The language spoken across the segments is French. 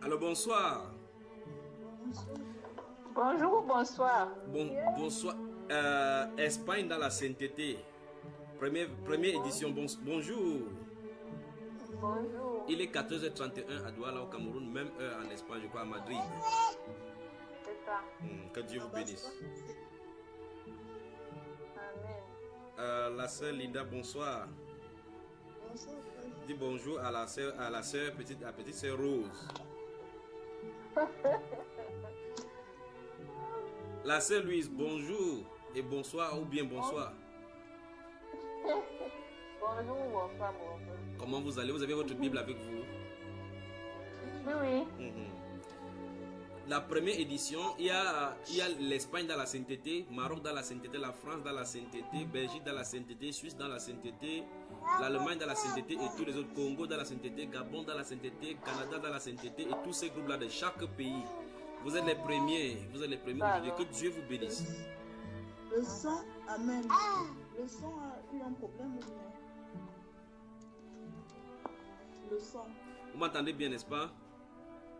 Alors bonsoir. Bonjour, bonsoir. Bonsoir. Espagne dans la sainteté. Première édition. Bonjour. Bonjour. Il est 14h31 à Douala au Cameroun, même heure en Espagne, je crois, à Madrid. C'est ça. Que Dieu vous bénisse. Amen. La sœur Linda, bonsoir. Bonsoir. Dis bonjour à la sœur petite sœur Rose. La sœur Louise, bonjour et bonsoir ou bien bonsoir. Bonjour, bonsoir, bonjour. Comment vous allez? Vous avez votre Bible avec vous? Oui. La première édition, il y a l'Espagne dans la sainteté, Maroc dans la sainteté, la France dans la sainteté, Belgique dans la sainteté, Suisse dans la sainteté, l'Allemagne dans la sainteté et tous les autres, Congo dans la sainteté, Gabon dans la sainteté, Canada dans la sainteté et tous ces groupes-là de chaque pays. Vous êtes les premiers aujourd'hui. Que Dieu vous bénisse. Le son, amen. Le son a eu un problème. Le son. Vous m'entendez bien, n'est-ce pas?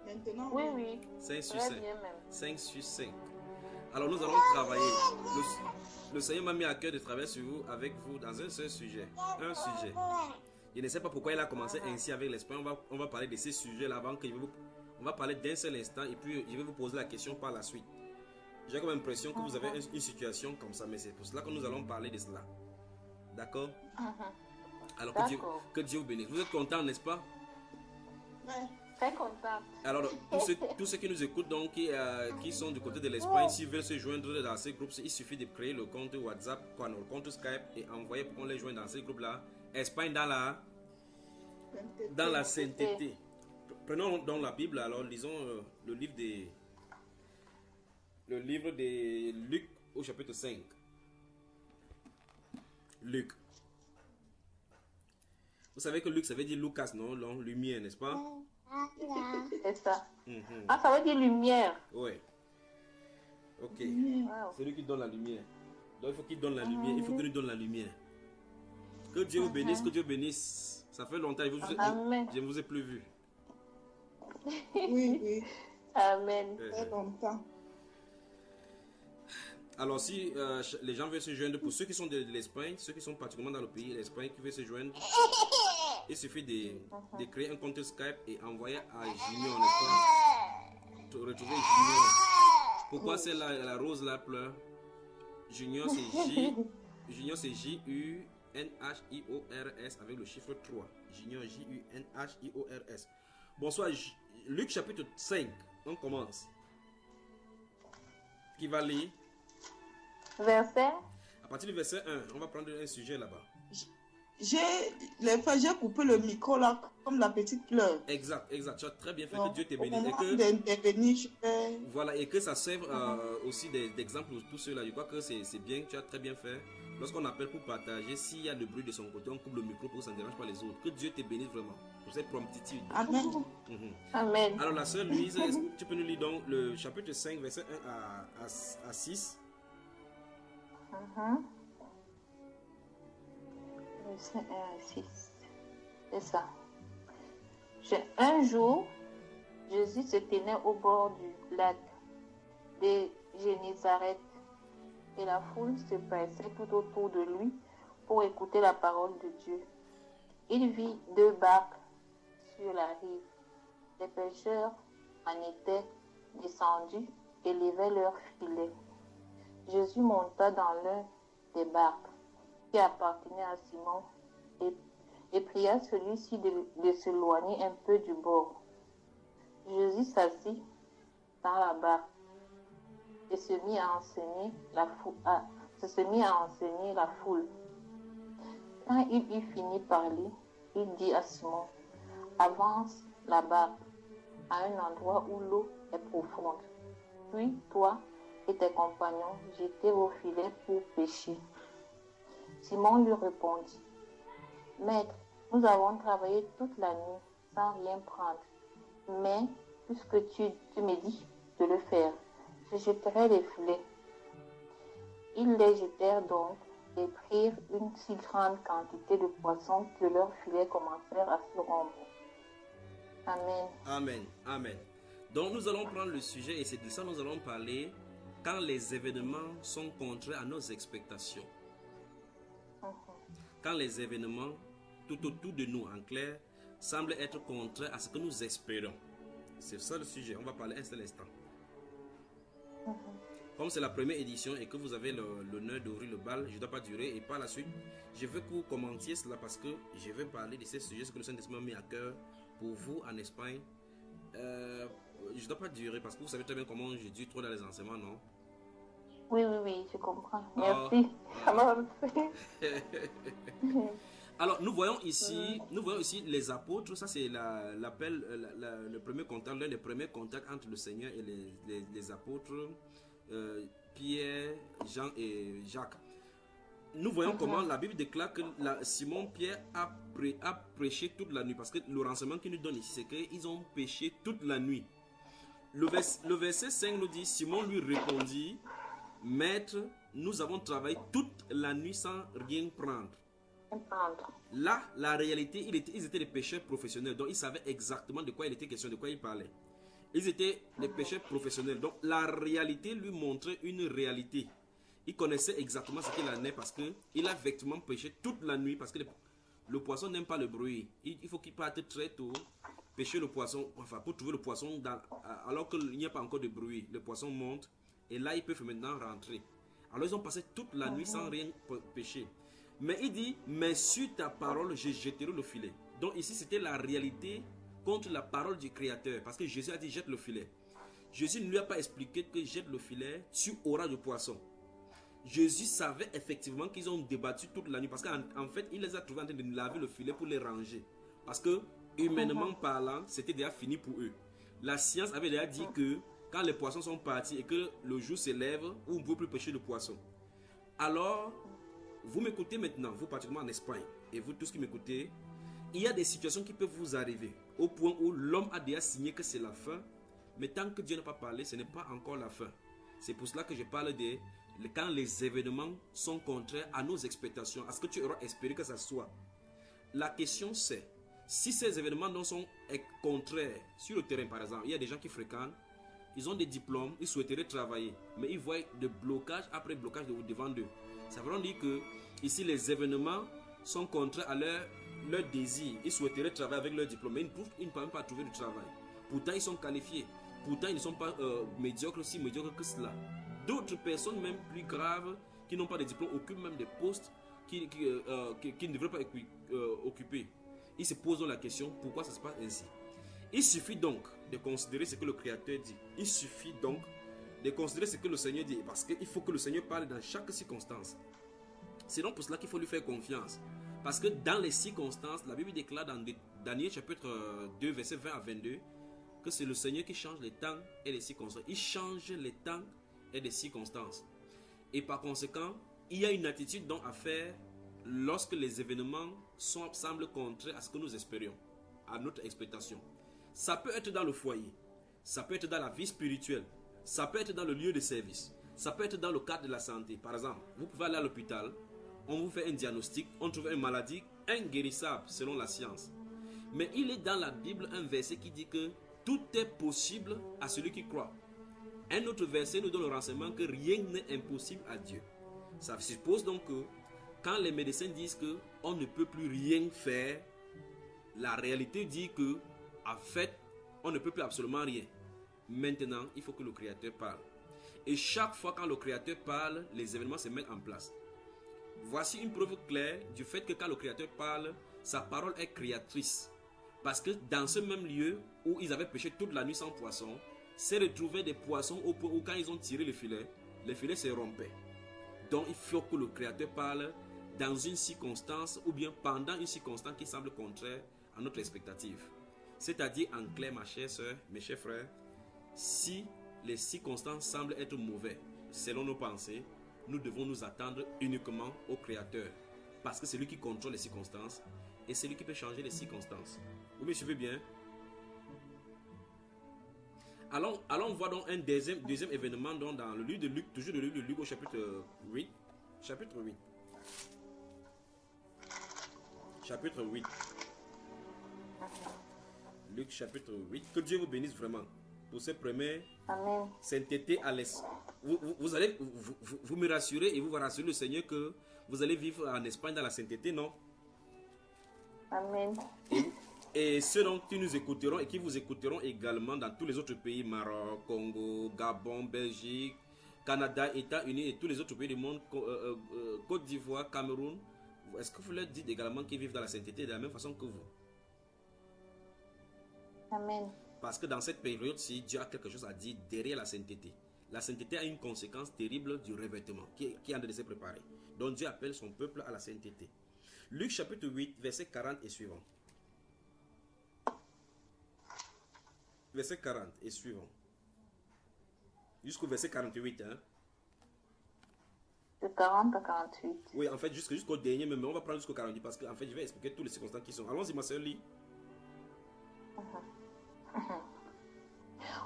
Maintenant, Oui. 5 sur Très 5. bien même. 5 sur 5. Alors nous allons travailler. Le Seigneur m'a mis à cœur de travailler sur vous, avec vous dans un seul sujet. Un sujet. Je ne sais pas pourquoi il a commencé ainsi avec l'Espagne. On va parler de ces sujets-là avant que on va parler d'un seul instant et puis je vais vous poser la question par la suite. J'ai comme l'impression que vous avez une situation comme ça, mais c'est pour cela que nous allons parler de cela. D'accord? Alors que Dieu vous bénisse. Vous êtes content, n'est-ce pas? Ouais. Très contente. Alors, tous ceux qui nous écoutent, donc, qui sont du côté de l'Espagne, s'ils veulent se joindre dans ces groupes, il suffit de créer le compte WhatsApp, le compte Skype et envoyer pour qu'on les joigne dans ces groupes-là. Espagne dans la sainteté. Prenons donc la Bible, alors lisons le livre de Luc au chapitre 5. Luc. Vous savez que Luc, ça veut dire Lucas, non? Lumière, n'est-ce pas? C'est ça. Ah, ça veut dire lumière. Oui. Ok. Wow. C'est lui qui donne la lumière. Donc il faut qu'il donne la lumière. Il faut qu'il nous donne la lumière. Que Dieu vous bénisse, que Dieu bénisse. Ça fait longtemps, je ne vous ai plus vu. Oui. Amen. Très longtemps. Alors si les gens veulent se joindre, pour ceux qui sont de l'Espagne, ceux qui sont particulièrement dans le pays, l'Espagne, qui veulent se joindre, il suffit de créer un compte Skype et envoyer à Junior, n'est-ce pas? Retrouver Junior. Pourquoi c'est la rose là pleure? Junior c'est J-U-N-H-I-O-R-S avec le chiffre 3. Junior J-U-N-H-I-O-R-S. Bonsoir, Luc chapitre 5, on commence. Qui va lire? Verset. À partir du verset 1, on va prendre un sujet là-bas. J'ai coupé le micro là, comme la petite pleure. Exact. Tu as très bien fait. Donc, que Dieu te au bénisse. moment d'intervenir, Voilà, et que ça serve aussi d'exemple pour tous ceux-là. Je crois que c'est bien, tu as très bien fait. Lorsqu'on appelle pour partager, s'il y a le bruit de son côté, on coupe le micro pour que ça ne dérange pas les autres. Que Dieu te bénisse vraiment pour cette promptitude. Amen. Amen. Alors la sœur Louise, est-ce que tu peux nous lire donc le chapitre 5, verset 1 à 6? Verset 1 à 6. C'est ça. Un jour, Jésus se tenait au bord du lac de Génézareth et la foule se pressait tout autour de lui pour écouter la parole de Dieu. Il vit 2 barques sur la rive. Les pêcheurs en étaient descendus et levaient leurs filets. Jésus monta dans l'un des barques qui appartenait à Simon et pria celui-ci de s'éloigner un peu du bord. Jésus s'assit dans la barque et se mit à enseigner la foule. Quand il eut fini de parler, il dit à Simon, avance la barque à un endroit où l'eau est profonde. Puis toi et tes compagnons jetez vos filets pour pêcher. Simon lui répondit, Maître, nous avons travaillé toute la nuit sans rien prendre. Mais puisque tu me dis de le faire, je jetterai les filets. Ils les jetèrent donc et prirent une si grande quantité de poissons que leurs filets commencèrent à se rompre. Amen. Amen. Amen. Donc nous allons prendre le sujet et c'est de ça que nous allons parler quand les événements sont contraires à nos expectations. Quand les événements, tout autour de nous en clair, semblent être contraires à ce que nous espérons. C'est ça le sujet. On va parler un seul instant. Comme c'est la première édition et que vous avez l'honneur d'ouvrir le bal, je ne dois pas durer. Et par la suite, je veux que vous commentiez cela parce que je vais parler de ces sujets, ce que le Saint-Esprit m'a mis à cœur pour vous en Espagne. Je ne dois pas durer parce que vous savez très bien comment je dure trop dans les enseignements, non? Oui, je comprends. Merci. Ça m'a Alors, nous voyons ici les apôtres. Ça, c'est l'appel, le premier contact, l'un des premiers contacts entre le Seigneur et les apôtres, Pierre, Jean et Jacques. Nous voyons comment la Bible déclare que Simon Pierre a prêché toute la nuit. Parce que le renseignement qu'il nous donne ici, c'est qu'ils ont péché toute la nuit. Le verset 5 nous dit, Simon lui répondit, Maître, nous avons travaillé toute la nuit sans rien prendre. Là, la réalité, ils étaient des pécheurs professionnels. Donc, ils savaient exactement de quoi il était question, de quoi ils parlaient. Ils étaient des pécheurs professionnels. Donc, la réalité lui montrait une réalité. Il connaissait exactement ce qu'il en est parce qu'il a effectivement péché toute la nuit. Parce que le poisson n'aime pas le bruit. Il faut qu'il parte très tôt, pêcher le poisson, enfin, pour trouver le poisson, alors qu'il n'y a pas encore de bruit. Le poisson monte et là, ils peuvent maintenant rentrer. Alors, ils ont passé toute la nuit sans rien pêcher. Mais il dit, mais sur ta parole, je jetterai le filet. Donc ici, c'était la réalité contre la parole du Créateur. Parce que Jésus a dit, jette le filet. Jésus ne lui a pas expliqué que jette le filet, tu auras de poisson. Jésus savait effectivement qu'ils ont débattu toute la nuit. Parce qu'en fait, il les a trouvés en train de laver le filet pour les ranger. Parce que, humainement parlant, c'était déjà fini pour eux. La science avait déjà dit que quand les poissons sont partis et que le jour se lève, on ne peut plus pêcher le poisson. Alors, vous m'écoutez maintenant, vous particulièrement en Espagne, et vous tous qui m'écoutez, il y a des situations qui peuvent vous arriver, au point où l'homme a déjà signé que c'est la fin, mais tant que Dieu n'a pas parlé, ce n'est pas encore la fin. C'est pour cela que je parle de quand les événements sont contraires à nos expectations, à ce que tu auras espéré que ça soit. La question c'est, si ces événements sont contraires, sur le terrain par exemple, il y a des gens qui fréquentent, ils ont des diplômes, ils souhaiteraient travailler, mais ils voient de blocage après blocage devant eux. Ça veut dire que ici les événements sont contraires à leur désir. Ils souhaiteraient travailler avec leur diplôme, mais ils ne peuvent pas trouver de travail. Pourtant, ils sont qualifiés. Pourtant, ils ne sont pas médiocres, si médiocres que cela. D'autres personnes, même plus graves, qui n'ont pas de diplôme, occupent même des postes qui ne devraient pas occuper. Ils se posent la question, pourquoi ça se passe ainsi? Il suffit donc de considérer ce que le Créateur dit. Il suffit donc de considérer ce que le Seigneur dit. Parce qu'il faut que le Seigneur parle dans chaque circonstance. C'est donc pour cela qu'il faut lui faire confiance. Parce que dans les circonstances, la Bible déclare dans Daniel chapitre 2, verset 20 à 22, que c'est le Seigneur qui change les temps et les circonstances. Il change les temps et les circonstances. Et par conséquent, il y a une attitude donc à faire lorsque les événements semblent contraires à ce que nous espérions, à notre expectation. Ça peut être dans le foyer, ça peut être dans la vie spirituelle, ça peut être dans le lieu de service, ça peut être dans le cadre de la santé. Par exemple, vous pouvez aller à l'hôpital, on vous fait un diagnostic, on trouve une maladie inguérissable selon la science. Mais il est dans la Bible un verset qui dit que tout est possible à celui qui croit. Un autre verset nous donne le renseignement que rien n'est impossible à Dieu. Ça suppose donc que quand les médecins disent qu'on ne peut plus rien faire, la réalité dit que en fait, on ne peut plus absolument rien. Maintenant, il faut que le Créateur parle. Et chaque fois quand le Créateur parle, les événements se mettent en place. Voici une preuve claire du fait que quand le Créateur parle, sa parole est créatrice. Parce que dans ce même lieu où ils avaient pêché toute la nuit sans poisson, s'est retrouvé des poissons au point où quand ils ont tiré le filet se rompaient. Donc il faut que le Créateur parle dans une circonstance ou bien pendant une circonstance qui semble contraire à notre expectative. C'est-à-dire en clair, ma chère soeur, mes chers frères, si les circonstances semblent être mauvaises selon nos pensées, nous devons nous attendre uniquement au Créateur. Parce que c'est lui qui contrôle les circonstances et c'est lui qui peut changer les circonstances. Vous me suivez bien? Allons voir donc un deuxième événement donc dans le livre de Luc, toujours le livre de Luc au chapitre 8. Chapitre 8. Chapitre 8. Luc chapitre 8. Que Dieu vous bénisse vraiment pour ces premières Amen. sainteté à l'Est. Vous allez vous me rassurer et vous va rassurer le Seigneur que vous allez vivre en Espagne dans la sainteté, non? Amen. Et ceux dont qui nous écouteront et qui vous écouteront également dans tous les autres pays, Maroc, Congo, Gabon, Belgique, Canada, États-Unis et tous les autres pays du monde, Côte d'Ivoire, Cameroun, est-ce que vous leur dites également qu'ils vivent dans la sainteté de la même façon que vous? Amen. Parce que dans cette période-ci, Dieu a quelque chose à dire derrière la sainteté. La sainteté a une conséquence terrible du revêtement qui est en train de se préparer. Donc Dieu appelle son peuple à la sainteté. Luc chapitre 8, verset 40 et suivant. Verset 40 et suivant. Jusqu'au verset 48. Hein? De 40 à 48. Oui, en fait, jusqu'au dernier, mais on va prendre jusqu'au 48 parce que en fait, je vais expliquer tous les circonstances qui sont. Allons-y, ma soeur, lis.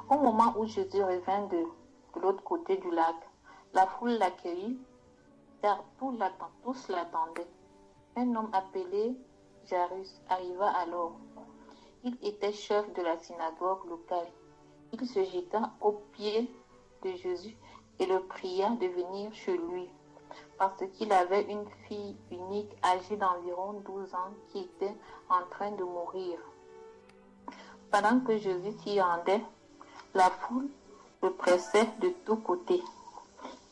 Au moment où Jésus revint de l'autre côté du lac, la foule l'accueillit, car tous l'attendaient. Un homme appelé Jairus arriva alors. Il était chef de la synagogue locale. Il se jeta aux pieds de Jésus et le pria de venir chez lui, parce qu'il avait une fille unique âgée d'environ 12 ans qui était en train de mourir. Pendant que Jésus s'y rendait, la foule le pressait de tous côtés.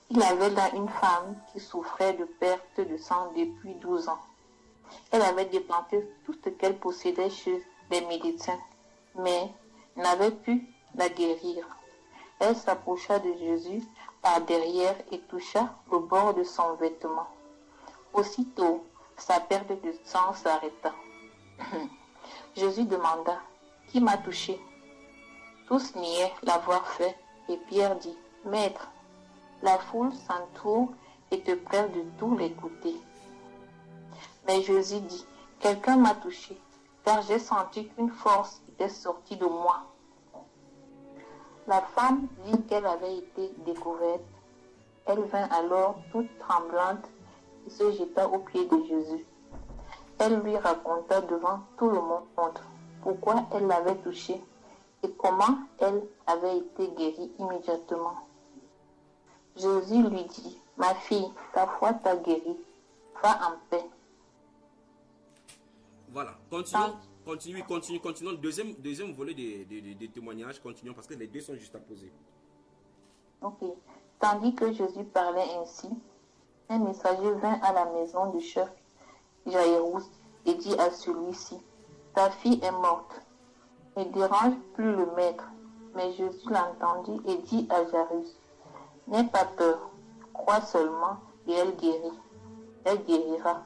Il avait là une femme qui souffrait de perte de sang depuis 12 ans. Elle avait dépensé tout ce qu'elle possédait chez les médecins, mais n'avait pu la guérir. Elle s'approcha de Jésus par derrière et toucha le bord de son vêtement. Aussitôt, sa perte de sang s'arrêta. Jésus demanda, « Qui m'a touché ?» Tous niaient l'avoir fait, et Pierre dit, « Maître, la foule s'entoure et te presse de tous les côtés. » Mais Jésus dit, « Quelqu'un m'a touché, car j'ai senti qu'une force était sortie de moi. » La femme vit qu'elle avait été découverte. Elle vint alors toute tremblante et se jeta aux pieds de Jésus. Elle lui raconta devant tout le monde pourquoi elle l'avait touché et comment elle avait été guérie immédiatement. Jésus lui dit, « Ma fille, ta foi t'a guérie, va en paix. » Voilà, continuons. Deuxième volet des témoignages, continuons parce que les deux sont juste à poser. Ok. Tandis que Jésus parlait ainsi, un messager vint à la maison du chef Jairus et dit à celui-ci, « Ta fille est morte. Ne dérange plus le maître. » Mais Jésus l'entendit et dit à Jairus, « N'aie pas peur, crois seulement et elle guérit. Elle guérira. »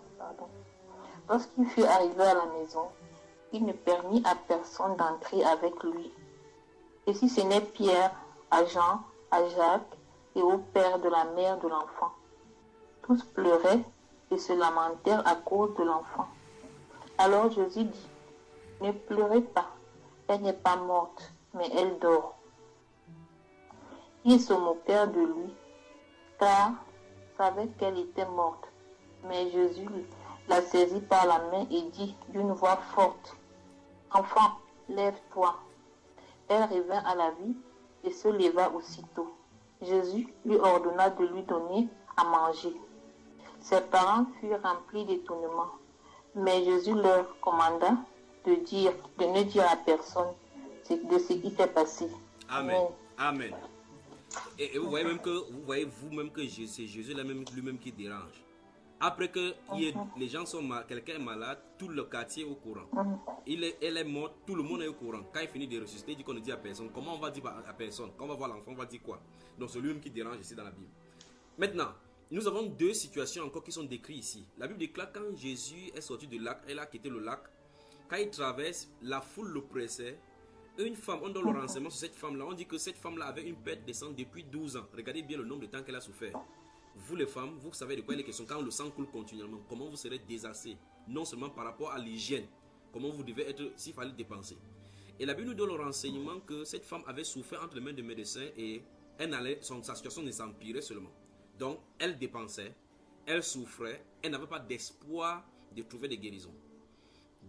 Lorsqu'il fut arrivé à la maison, il ne permit à personne d'entrer avec lui. Et si ce n'est Pierre, à Jean, à Jacques et au père de la mère de l'enfant. Tous pleuraient et se lamentèrent à cause de l'enfant. Alors Jésus dit, « Ne pleurez pas, elle n'est pas morte, mais elle dort. » Ils se moquèrent de lui, car savaient qu'elle était morte. Mais Jésus la saisit par la main et dit d'une voix forte, « Enfant, lève-toi. » Elle revint à la vie et se leva aussitôt. Jésus lui ordonna de lui donner à manger. Ses parents furent remplis d'étonnement, mais Jésus leur commanda de ne dire à personne de ce qui s'est passé. Amen. Amen. Et vous voyez vous-même que c'est Jésus lui-même qui dérange. Après que les gens sont malades, quelqu'un est malade, tout le quartier est au courant. Elle est morte, tout le monde est au courant. Quand il finit de ressusciter, il dit qu'on ne dit à personne. Comment on va dire à personne? Quand on va voir l'enfant, on va dire quoi? Donc c'est lui-même qui dérange ici dans la Bible. Maintenant, nous avons deux situations encore qui sont décrites ici. La Bible déclare quand Jésus est sorti du lac, elle a quitté le lac. Quand il traverse, la foule le pressait. Une femme, on donne le renseignement sur cette femme-là. On dit que cette femme-là avait une perte de sang depuis 12 ans. Regardez bien le nombre de temps qu'elle a souffert. Vous les femmes, vous savez de quoi il est question. Quand le sang coule continuellement, comment vous serez désassés? Non seulement par rapport à l'hygiène, comment vous devez être s'il fallait dépenser. Et la Bible nous donne le renseignement que cette femme avait souffert entre les mains de médecins et sa situation ne s'empirait seulement. Donc elle dépensait elle souffrait, elle n'avait pas d'espoir de trouver des guérisons.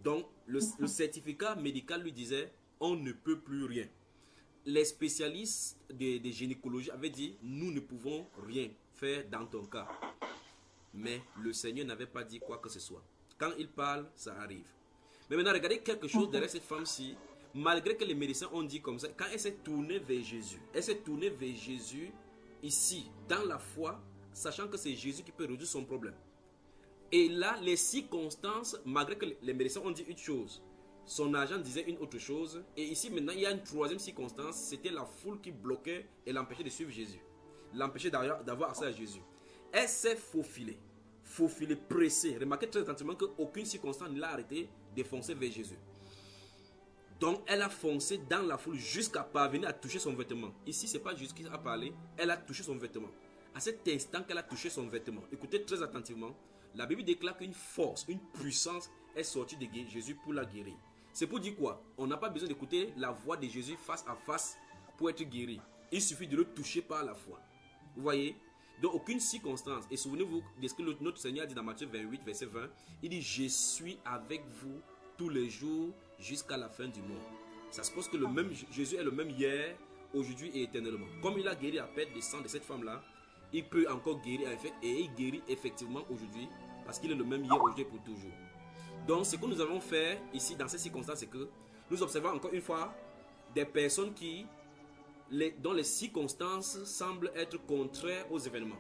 Donc, le certificat médical lui disait, on ne peut plus rien. Les spécialistes de gynécologie avaient dit, nous ne pouvons rien faire dans ton cas. Mais le Seigneur n'avait pas dit quoi que ce soit. Quand il parle, ça arrive. Mais maintenant, regardez quelque chose derrière cette femme-ci. Malgré que les médecins ont dit comme ça, quand elle s'est tournée vers Jésus, elle s'est tournée vers Jésus ici, dans la foi, sachant que c'est Jésus qui peut résoudre son problème. Et là, les circonstances, malgré que les médecins ont dit une chose, son agent disait une autre chose. Et ici, maintenant, il y a une troisième circonstance, c'était la foule qui bloquait et l'empêchait de suivre Jésus. L'empêchait d'avoir accès à Jésus. Elle s'est faufilée, pressée. Remarquez très attentivement qu'aucune circonstance ne l'a arrêtée de foncer vers Jésus. Donc, elle a foncé dans la foule jusqu'à parvenir à toucher son vêtement. Ici, ce n'est pas Jésus qui a parlé, elle a touché son vêtement. À cet instant qu'elle a touché son vêtement, écoutez très attentivement, la Bible déclare qu'une force, une puissance est sortie de Jésus pour la guérir. C'est pour dire quoi? On n'a pas besoin d'écouter la voix de Jésus face à face pour être guéri. Il suffit de le toucher par la foi. Vous voyez? Donc, aucune circonstance. Et souvenez-vous de ce que notre Seigneur a dit dans Matthieu 28, verset 20. Il dit, je suis avec vous tous les jours jusqu'à la fin du monde. Ça suppose que Jésus est le même hier, aujourd'hui et éternellement. Comme il a guéri la perte de sang de cette femme-là, il peut encore guérir et il guérit effectivement aujourd'hui parce qu'il est le même hier, aujourd'hui et pour toujours. Donc, ce que nous avons fait ici dans ces circonstances, c'est que nous observons encore une fois des personnes dont les circonstances semblent être contraires aux événements.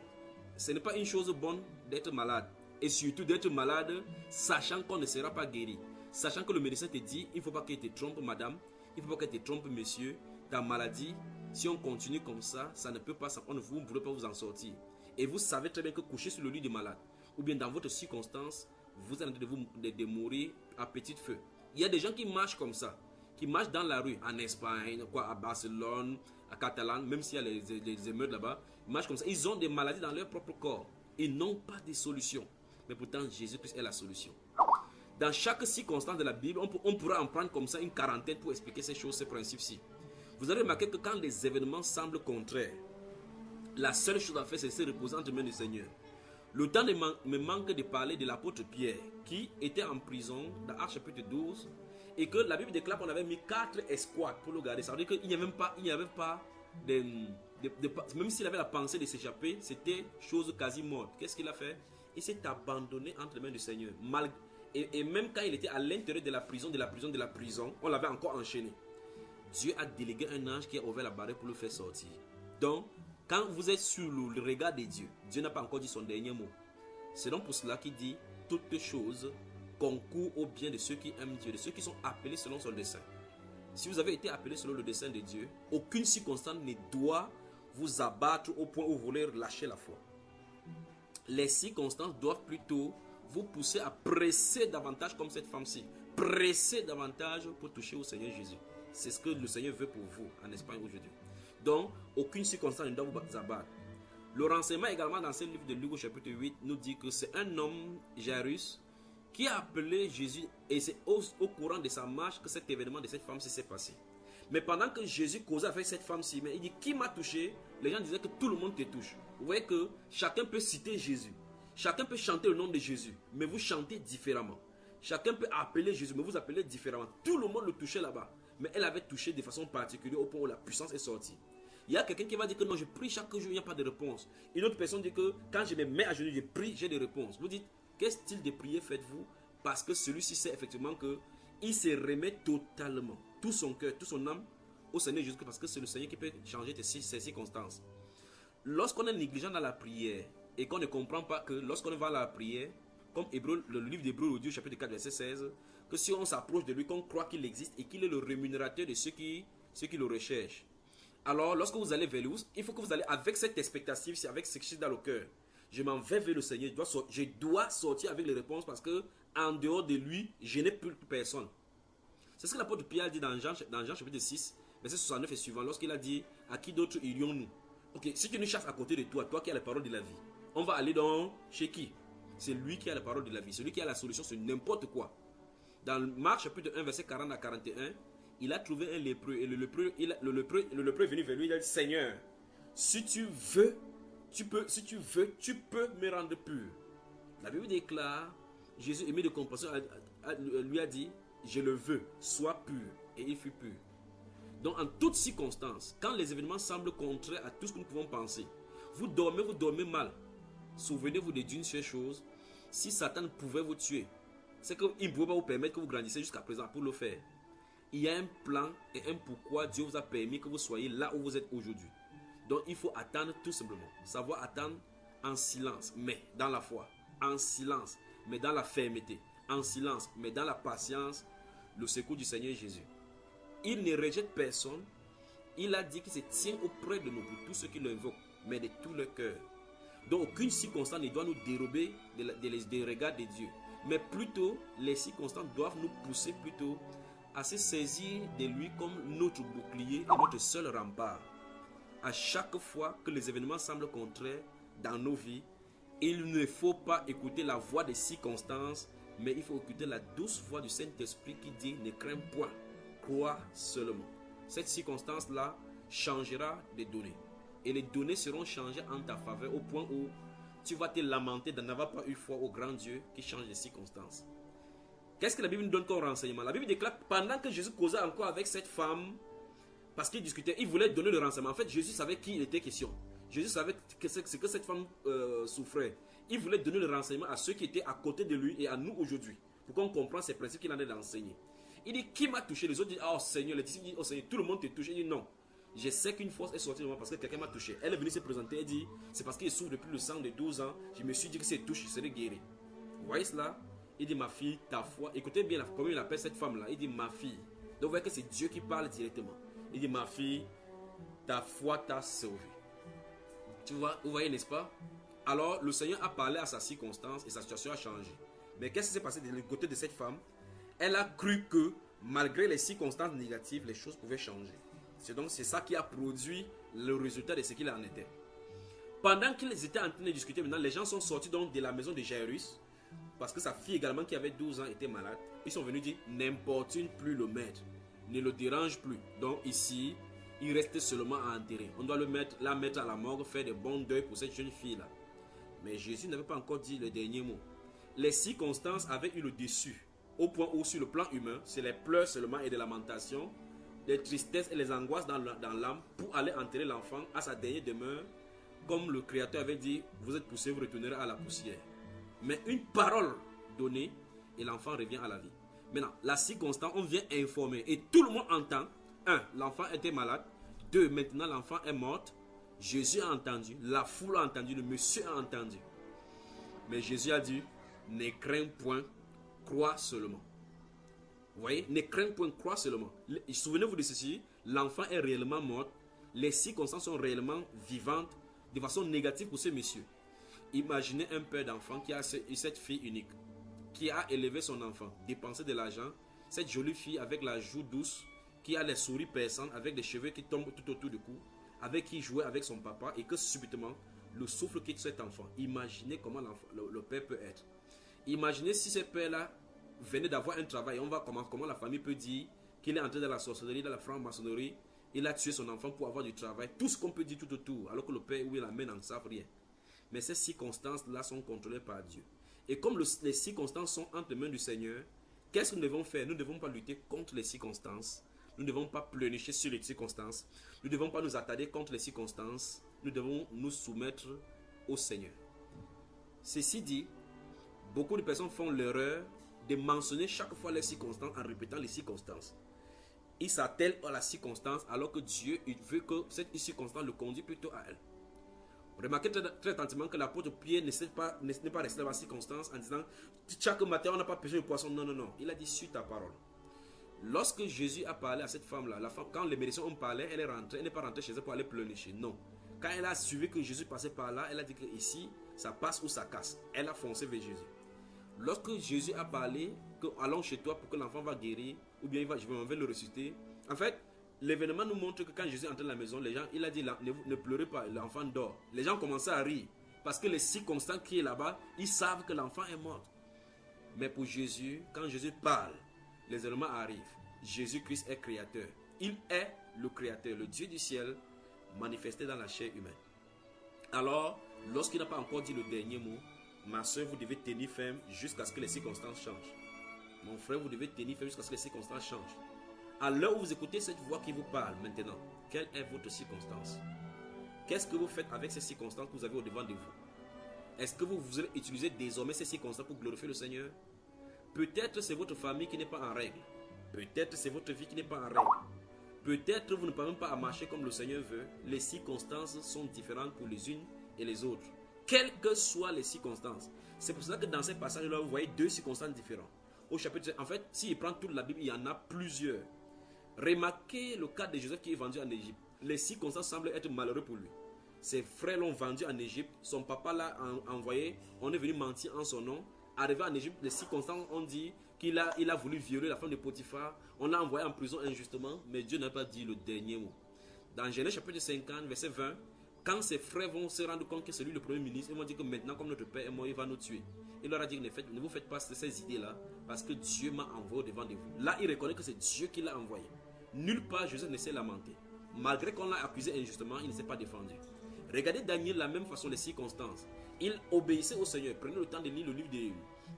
Ce n'est pas une chose bonne d'être malade. Et surtout d'être malade, sachant qu'on ne sera pas guéri. Sachant que le médecin te dit, il ne faut pas qu'il te trompe madame, il ne faut pas qu'il te trompe monsieur, ta maladie, si on continue comme ça, ça ne peut pas, vous ne pourrez pas vous en sortir. Et vous savez très bien que coucher sur le lit de malade, ou bien dans votre circonstance, vous êtes en train de mourir à petit feu. Il y a des gens qui marchent comme ça, qui marchent dans la rue, en Espagne, à Barcelone, à Catalane, même s'il y a les émeutes là-bas, ils marchent comme ça. Ils ont des maladies dans leur propre corps. Ils n'ont pas de solution. Mais pourtant, Jésus-Christ est la solution. Dans chaque circonstance de la Bible, on pourra en prendre comme ça une quarantaine pour expliquer ces choses, ces principes-ci. Vous avez remarqué que quand les événements semblent contraires, la seule chose à faire, c'est se reposer entre les mains du Seigneur. Le temps me manque de parler de l'apôtre Pierre, qui était en prison dans Actes chapitre 12, et que la Bible déclare qu'on avait mis 4 escouades pour le garder. Ça veut dire qu'il n'y avait pas même s'il avait la pensée de s'échapper, c'était chose quasi morte. Qu'est-ce qu'il a fait? Il s'est abandonné entre les mains du Seigneur. Et même quand il était à l'intérieur de la prison, on l'avait encore enchaîné. Dieu a délégué un ange qui a ouvert la barrière pour le faire sortir. Donc, quand vous êtes sur le regard de Dieu, Dieu n'a pas encore dit son dernier mot. C'est donc pour cela qu'il dit, toutes choses concourent au bien de ceux qui aiment Dieu, de ceux qui sont appelés selon son dessein. Si vous avez été appelé selon le dessein de Dieu, aucune circonstance ne doit vous abattre au point où vous voulez lâcher la foi. Les circonstances doivent plutôt vous pousser à presser davantage comme cette femme-ci. Presser davantage pour toucher au Seigneur Jésus. C'est ce que le Seigneur veut pour vous en Espagne aujourd'hui. Donc, aucune circonstance ne doit vous abattre. Le renseignement également dans ce livre de Luc au chapitre 8 nous dit que c'est un homme, Jairus, qui a appelé Jésus et c'est au courant de sa marche que cet événement de cette femme-ci s'est passé. Mais pendant que Jésus causait avec cette femme-ci, il dit, qui m'a touché? Les gens disaient que tout le monde te touche. Vous voyez que chacun peut citer Jésus. Chacun peut chanter le nom de Jésus, mais vous chantez différemment. Chacun peut appeler Jésus, mais vous appelez différemment. Tout le monde le touchait là-bas. Mais elle avait touché de façon particulière au point où la puissance est sortie. Il y a quelqu'un qui va dire que non, je prie chaque jour, il n'y a pas de réponse. Une autre personne dit que quand je me mets à genoux, je prie, j'ai des réponses. Vous dites, quel style de prière faites-vous? Parce que celui-ci sait effectivement qu'il se remet totalement, tout son cœur, toute son âme au Seigneur Jésus, parce que c'est le Seigneur qui peut changer ces circonstances. Lorsqu'on est négligent dans la prière et qu'on ne comprend pas que lorsqu'on va à la prière, comme le livre d'Hébreux, chapitre 4, verset 16, que si on s'approche de lui, qu'on croit qu'il existe et qu'il est le rémunérateur de ceux qui le recherchent. Alors, lorsque vous allez vers lui, il faut que vous allez avec cette expectative, avec ce qui est dans le cœur. Je m'en vais vers le Seigneur, je dois sortir avec les réponses parce que en dehors de lui, je n'ai plus personne. C'est ce que l'apôtre Pierre dit dans Jean chapitre 6, verset 69 et suivant, lorsqu'il a dit, à qui d'autre irions-nous? Ok, si tu nous chasses à côté de toi, toi qui as la parole de la vie, on va aller chez qui? C'est lui qui a la parole de la vie, celui qui a la solution sur n'importe quoi. Dans Marc chapitre 1, verset 40 à 41, il a trouvé un lépreux et le lépreux est venu vers lui, il a dit, Seigneur, si tu veux, tu peux me rendre pur. La Bible déclare, Jésus aimé de compassion lui a dit, je le veux, sois pur. Et il fut pur. Donc en toutes circonstances, quand les événements semblent contraires à tout ce que nous pouvons penser, vous dormez mal. Souvenez-vous d'une seule chose, si Satan pouvait vous tuer, c'est qu'il ne pouvait pas vous permettre que vous grandissiez jusqu'à présent pour le faire. Il y a un plan et un pourquoi Dieu vous a permis que vous soyez là où vous êtes aujourd'hui. Donc il faut attendre tout simplement. Savoir attendre en silence, mais dans la foi. En silence, mais dans la fermeté. En silence, mais dans la patience, le secours du Seigneur Jésus. Il ne rejette personne. Il a dit qu'il se tient auprès de nous pour tous ceux qui l'invoquent, mais de tout leur cœur. Donc aucune circonstance ne doit nous dérober des regards de Dieu. Mais plutôt, les circonstances doivent nous pousser plutôt à se saisir de lui comme notre bouclier et notre seul rempart. À chaque fois que les événements semblent contraires dans nos vies, il ne faut pas écouter la voix des circonstances, mais il faut écouter la douce voix du Saint-Esprit qui dit « Ne crains point, crois seulement ». Cette circonstance-là changera les données. Et les données seront changées en ta faveur au point où tu vas te lamenter d'en avoir pas eu foi au grand Dieu qui change les circonstances. Qu'est-ce que la Bible nous donne comme renseignement? La Bible déclare pendant que Jésus causait encore avec cette femme, parce qu'il discutait, il voulait donner le renseignement. En fait, Jésus savait qui il était question. Jésus savait ce que cette femme souffrait. Il voulait donner le renseignement à ceux qui étaient à côté de lui et à nous aujourd'hui, pour qu'on comprenne ces principes qu'il en est d'enseigner. Il dit, qui m'a touché? Les autres disent, oh Seigneur. Les disciples disent, oh Seigneur, tout le monde te touche. Il dit, non. Je sais qu'une force est sortie de moi parce que quelqu'un m'a touché. Elle est venue se présenter et dit, c'est parce qu'il souffre depuis le sang de 12 ans. Je me suis dit que si elle touche, je serai guéri. Vous voyez cela? Il dit, ma fille, ta foi. Écoutez bien comment il appelle cette femme-là. Il dit, ma fille. Donc vous voyez que c'est Dieu qui parle directement. Il dit, ma fille, ta foi t'a sauvée. Tu vois, vous voyez, n'est-ce pas? Alors, le Seigneur a parlé à sa circonstance et sa situation a changé. Mais qu'est-ce qui s'est passé du côté de cette femme? Elle a cru que, malgré les circonstances négatives, les choses pouvaient changer. C'est ça qui a produit le résultat de ce qu'il en était. Pendant qu'ils étaient en train de discuter, maintenant, les gens sont sortis donc de la maison de Jairus, parce que sa fille également, qui avait 12 ans, était malade. Ils sont venus dire, n'importune plus le maître, ne le dérange plus. Donc ici, il reste seulement à enterrer. On doit la mettre à la morgue, faire de bons deuils pour cette jeune fille-là. Mais Jésus n'avait pas encore dit le dernier mot. Les circonstances avaient eu le dessus, au point où sur le plan humain, c'est les pleurs seulement et des lamentations, les tristesses et les angoisses dans l'âme pour aller enterrer l'enfant à sa dernière demeure, comme le Créateur avait dit, vous êtes poussés, vous retournerez à la poussière. Mais une parole donnée et l'enfant revient à la vie. Maintenant, la circonstance, on vient informer et tout le monde entend. 1. L'enfant était malade. 2. Maintenant l'enfant est mort. Jésus a entendu, la foule a entendu, le monsieur a entendu. Mais Jésus a dit, ne crains point, crois seulement. Vous voyez, ne crains point, crois seulement. Souvenez-vous de ceci, l'enfant est réellement mort. Les circonstances sont réellement vivantes de façon négative pour ce monsieur. Imaginez un père d'enfant qui a cette fille unique, qui a élevé son enfant, dépensé de l'argent, cette jolie fille avec la joue douce, qui a les souris perçantes, avec des cheveux qui tombent tout autour du cou, avec qui jouait avec son papa, et que subitement, le souffle quitte cet enfant. Imaginez comment le père peut être. Imaginez si ce père-là venait d'avoir un travail, on va comment la famille peut dire qu'il est entré dans la sorcellerie, dans la franc-maçonnerie, il a tué son enfant pour avoir du travail, tout ce qu'on peut dire tout autour, alors que le père ou la mère n'en savent rien. Mais ces circonstances-là sont contrôlées par Dieu. Et comme les circonstances sont entre les mains du Seigneur, qu'est-ce que nous devons faire? Nous ne devons pas lutter contre les circonstances. Nous ne devons pas pleurnicher sur les circonstances. Nous ne devons pas nous attarder contre les circonstances. Nous devons nous soumettre au Seigneur. Ceci dit, beaucoup de personnes font l'erreur de mentionner chaque fois les circonstances en répétant les circonstances. Ils s'attellent à la circonstance alors que Dieu il veut que cette circonstance le conduise plutôt à elle. Remarquez très attentivement que l'apôtre Pierre n'est pas resté dans la circonstance en disant chaque matin on n'a pas pêché le poisson. Non, non, non. Il a dit suis ta parole. Lorsque Jésus a parlé à cette femme-là, quand les médecins ont parlé, elle est rentrée. Elle n'est pas rentrée chez elle pour aller pleurnicher. Non. Quand elle a suivi que Jésus passait par là, elle a dit que ici, ça passe ou ça casse. Elle a foncé vers Jésus. Lorsque Jésus a parlé que allons chez toi pour que l'enfant va guérir, ou bien je vais le ressusciter. En fait, l'événement nous montre que quand Jésus est entré dans la maison, les gens, il a dit ne pleurez pas, l'enfant dort. Les gens commençaient à rire parce que les circonstances qui est là-bas, ils savent que l'enfant est mort. Mais pour Jésus, quand Jésus parle, les éléments arrivent. Jésus-Christ est créateur. Il est le créateur, le Dieu du ciel, manifesté dans la chair humaine. Alors, lorsqu'il n'a pas encore dit le dernier mot, Ma soeur, vous devez tenir ferme jusqu'à ce que les circonstances changent. Mon frère, vous devez tenir ferme jusqu'à ce que les circonstances changent. À l'heure où vous écoutez cette voix qui vous parle maintenant, quelle est votre circonstance? Qu'est-ce que vous faites avec ces circonstances que vous avez au-devant de vous? Est-ce que vous allez utiliser désormais ces circonstances pour glorifier le Seigneur? Peut-être c'est votre famille qui n'est pas en règle. Peut-être c'est votre vie qui n'est pas en règle. Peut-être vous ne pouvez même pas marcher comme le Seigneur veut. Les circonstances sont différentes pour les unes et les autres. Quelles que soient les circonstances. C'est pour cela que dans ces passages-là, vous voyez deux circonstances différentes. Au chapitre, en fait, s'il prend toute la Bible, il y en a plusieurs. Remarquez le cas de Joseph qui est vendu en Égypte. Les circonstances semblent être malheureuses pour lui. Ses frères l'ont vendu en Égypte. Son papa l'a envoyé. On est venu mentir en son nom. Arrivé en Égypte, les circonstances ont dit qu'il a voulu violer la femme de Potiphar. On l'a envoyé en prison injustement, mais Dieu n'a pas dit le dernier mot. Dans Genèse chapitre 50, verset 20, quand ses frères vont se rendre compte que c'est lui le premier ministre, ils vont dire que maintenant, comme notre père est mort, il va nous tuer. Il leur a dit, ne vous faites pas ces idées-là, parce que Dieu m'a envoyé devant de vous. Là, il reconnaît que c'est Dieu qui l'a envoyé. Nulle part, Joseph ne s'est lamenté. Malgré qu'on l'a accusé injustement, il ne s'est pas défendu. Regardez Daniel de la même façon, les circonstances. Il obéissait au Seigneur. Prenez le temps de lire le livre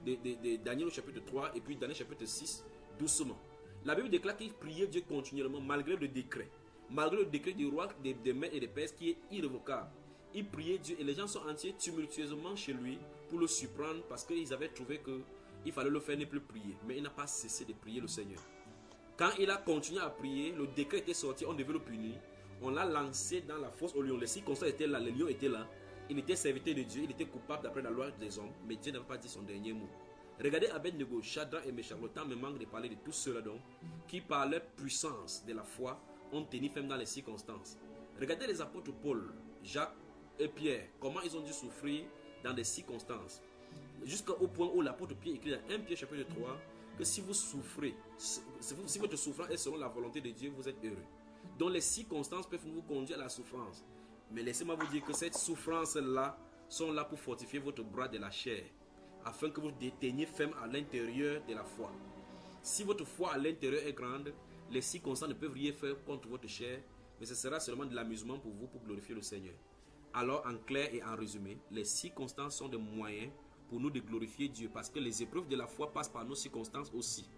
de Daniel au chapitre 3 et puis Daniel chapitre 6, doucement. La Bible déclare qu'il priait Dieu continuellement malgré le décret. Malgré le décret du roi, des Mèdes et des Perses qui est irrévocable. Il priait Dieu et les gens sont entiers tumultueusement chez lui pour le surprendre parce qu'ils avaient trouvé qu'il fallait le faire ne plus prier. Mais il n'a pas cessé de prier le Seigneur. Quand il a continué à prier, le décret était sorti, on devait le punir. On l'a lancé dans la fosse au lion. Les circonstances étaient là, les lions étaient là. Il était serviteur de Dieu, il était coupable d'après la loi des hommes, mais Dieu n'avait pas dit son dernier mot. Regardez Abed-Nego, Shadrach et Meshach, le temps me manque de parler de tous ceux-là donc, qui par leur puissance de la foi ont tenu ferme dans les circonstances. Regardez les apôtres Paul, Jacques et Pierre, comment ils ont dû souffrir dans des circonstances. Jusqu'au point où l'apôtre Pierre écrit dans 1 Pierre chapitre 3 que si vous souffrez, si votre souffrance est selon la volonté de Dieu, vous êtes heureux. Donc les circonstances peuvent vous conduire à la souffrance. Mais laissez-moi vous dire que cette souffrance-là sont là pour fortifier votre bras de la chair, afin que vous déteniez ferme à l'intérieur de la foi. Si votre foi à l'intérieur est grande, les circonstances ne peuvent rien faire contre votre chair, mais ce sera seulement de l'amusement pour vous pour glorifier le Seigneur. Alors, en clair et en résumé, les circonstances sont des moyens pour nous de glorifier Dieu, parce que les épreuves de la foi passent par nos circonstances aussi.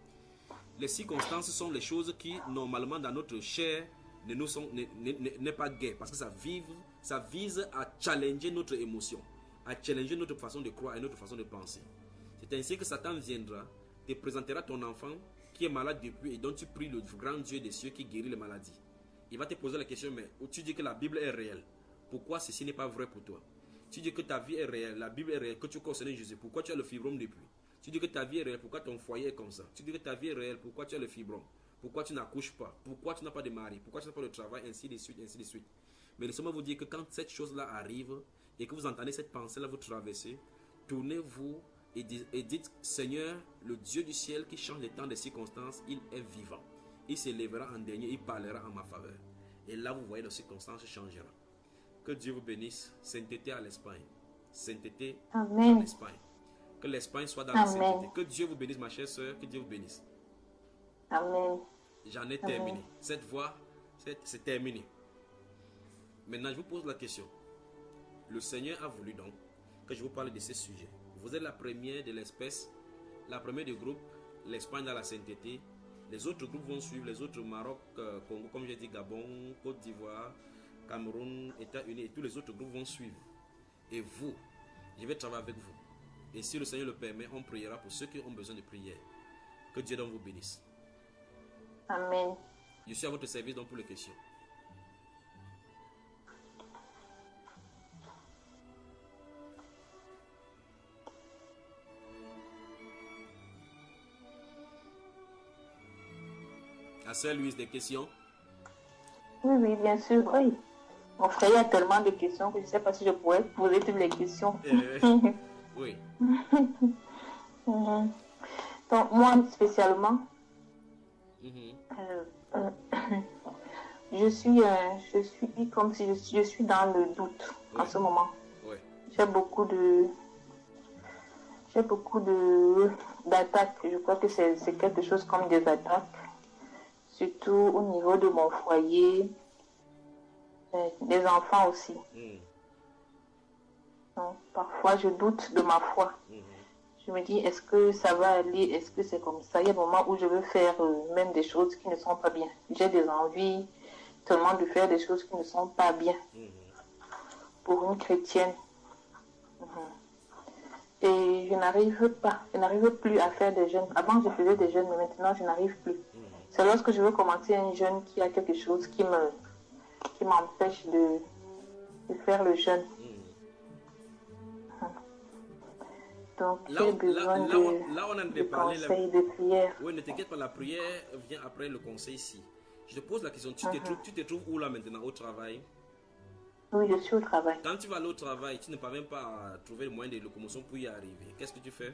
Les circonstances sont les choses qui, normalement, dans notre chair, n'est pas gai, parce que ça vise à challenger notre émotion, à challenger notre façon de croire et notre façon de penser. C'est ainsi que Satan viendra, te présentera ton enfant qui est malade depuis et dont tu pries le grand Dieu des cieux qui guérit les maladies. Il va te poser la question, mais tu dis que la Bible est réelle, pourquoi ceci n'est pas vrai pour toi? Tu dis que ta vie est réelle, la Bible est réelle, que tu connais Jésus, pourquoi tu as le fibrome depuis? Tu dis que ta vie est réelle, pourquoi ton foyer est comme ça? Tu dis que ta vie est réelle, pourquoi tu as le fibrome? Pourquoi tu n'accouches pas? Pourquoi tu n'as pas de mari? Pourquoi tu n'as pas de travail? Ainsi de suite, ainsi de suite. Mais laissez-moi vous dire que quand cette chose-là arrive et que vous entendez cette pensée-là vous traverser, tournez-vous et dites, Seigneur, le Dieu du ciel qui change les temps des circonstances, il est vivant. Il se lèvera en dernier, il parlera en ma faveur. Et là, vous voyez, les circonstances changeront. Que Dieu vous bénisse. Sainteté à l'Espagne. Sainteté à l'Espagne. Que l'Espagne soit dans la sainteté. Que Dieu vous bénisse, ma chère soeur. Que Dieu vous bénisse. Amen. J'en ai terminé. Cette voix, c'est terminé. Maintenant, je vous pose la question. Le Seigneur a voulu donc que je vous parle de ce sujet. Vous êtes la première de l'espèce, la première du groupe, l'Espagne dans la sainteté. Les autres groupes vont suivre, les autres Maroc, Congo, comme j'ai dit, Gabon, Côte d'Ivoire, Cameroun, États-Unis, et tous les autres groupes vont suivre. Et vous, je vais travailler avec vous. Et si le Seigneur le permet, on priera pour ceux qui ont besoin de prière. Que Dieu donc vous bénisse. Amen. Je suis à votre service donc pour les questions. À Sœur Louise, des questions? Oui, bien sûr, oui. Mon frère, il y a tellement de questions que je ne sais pas si je pourrais poser toutes les questions. Oui. Donc, moi, spécialement, je suis comme si je suis dans le doute en ce moment. Oui. J'ai beaucoup d'attaques. Je crois que c'est quelque chose comme des attaques. Surtout au niveau de mon foyer, des enfants aussi. Donc, parfois, je doute de ma foi. Je me dis, est-ce que ça va aller? Est-ce que c'est comme ça? Il y a des moments où je veux faire même des choses qui ne sont pas bien. J'ai des envies tellement de faire des choses qui ne sont pas bien pour une chrétienne. Et je n'arrive plus à faire des jeûnes. Avant, je faisais des jeûnes, mais maintenant, je n'arrive plus. C'est lorsque je veux commencer un jeûne qu'il y a quelque chose qui m'empêche de faire le jeûne. Donc, j'ai besoin de conseils, de prière. Oui, ne t'inquiète pas, la prière vient après le conseil ici. Je te pose la question, tu te trouves où là maintenant, au travail? Oui, je suis au travail. Quand tu vas aller au travail, tu ne parviens pas à trouver le moyen de locomotion pour y arriver. Qu'est-ce que tu fais?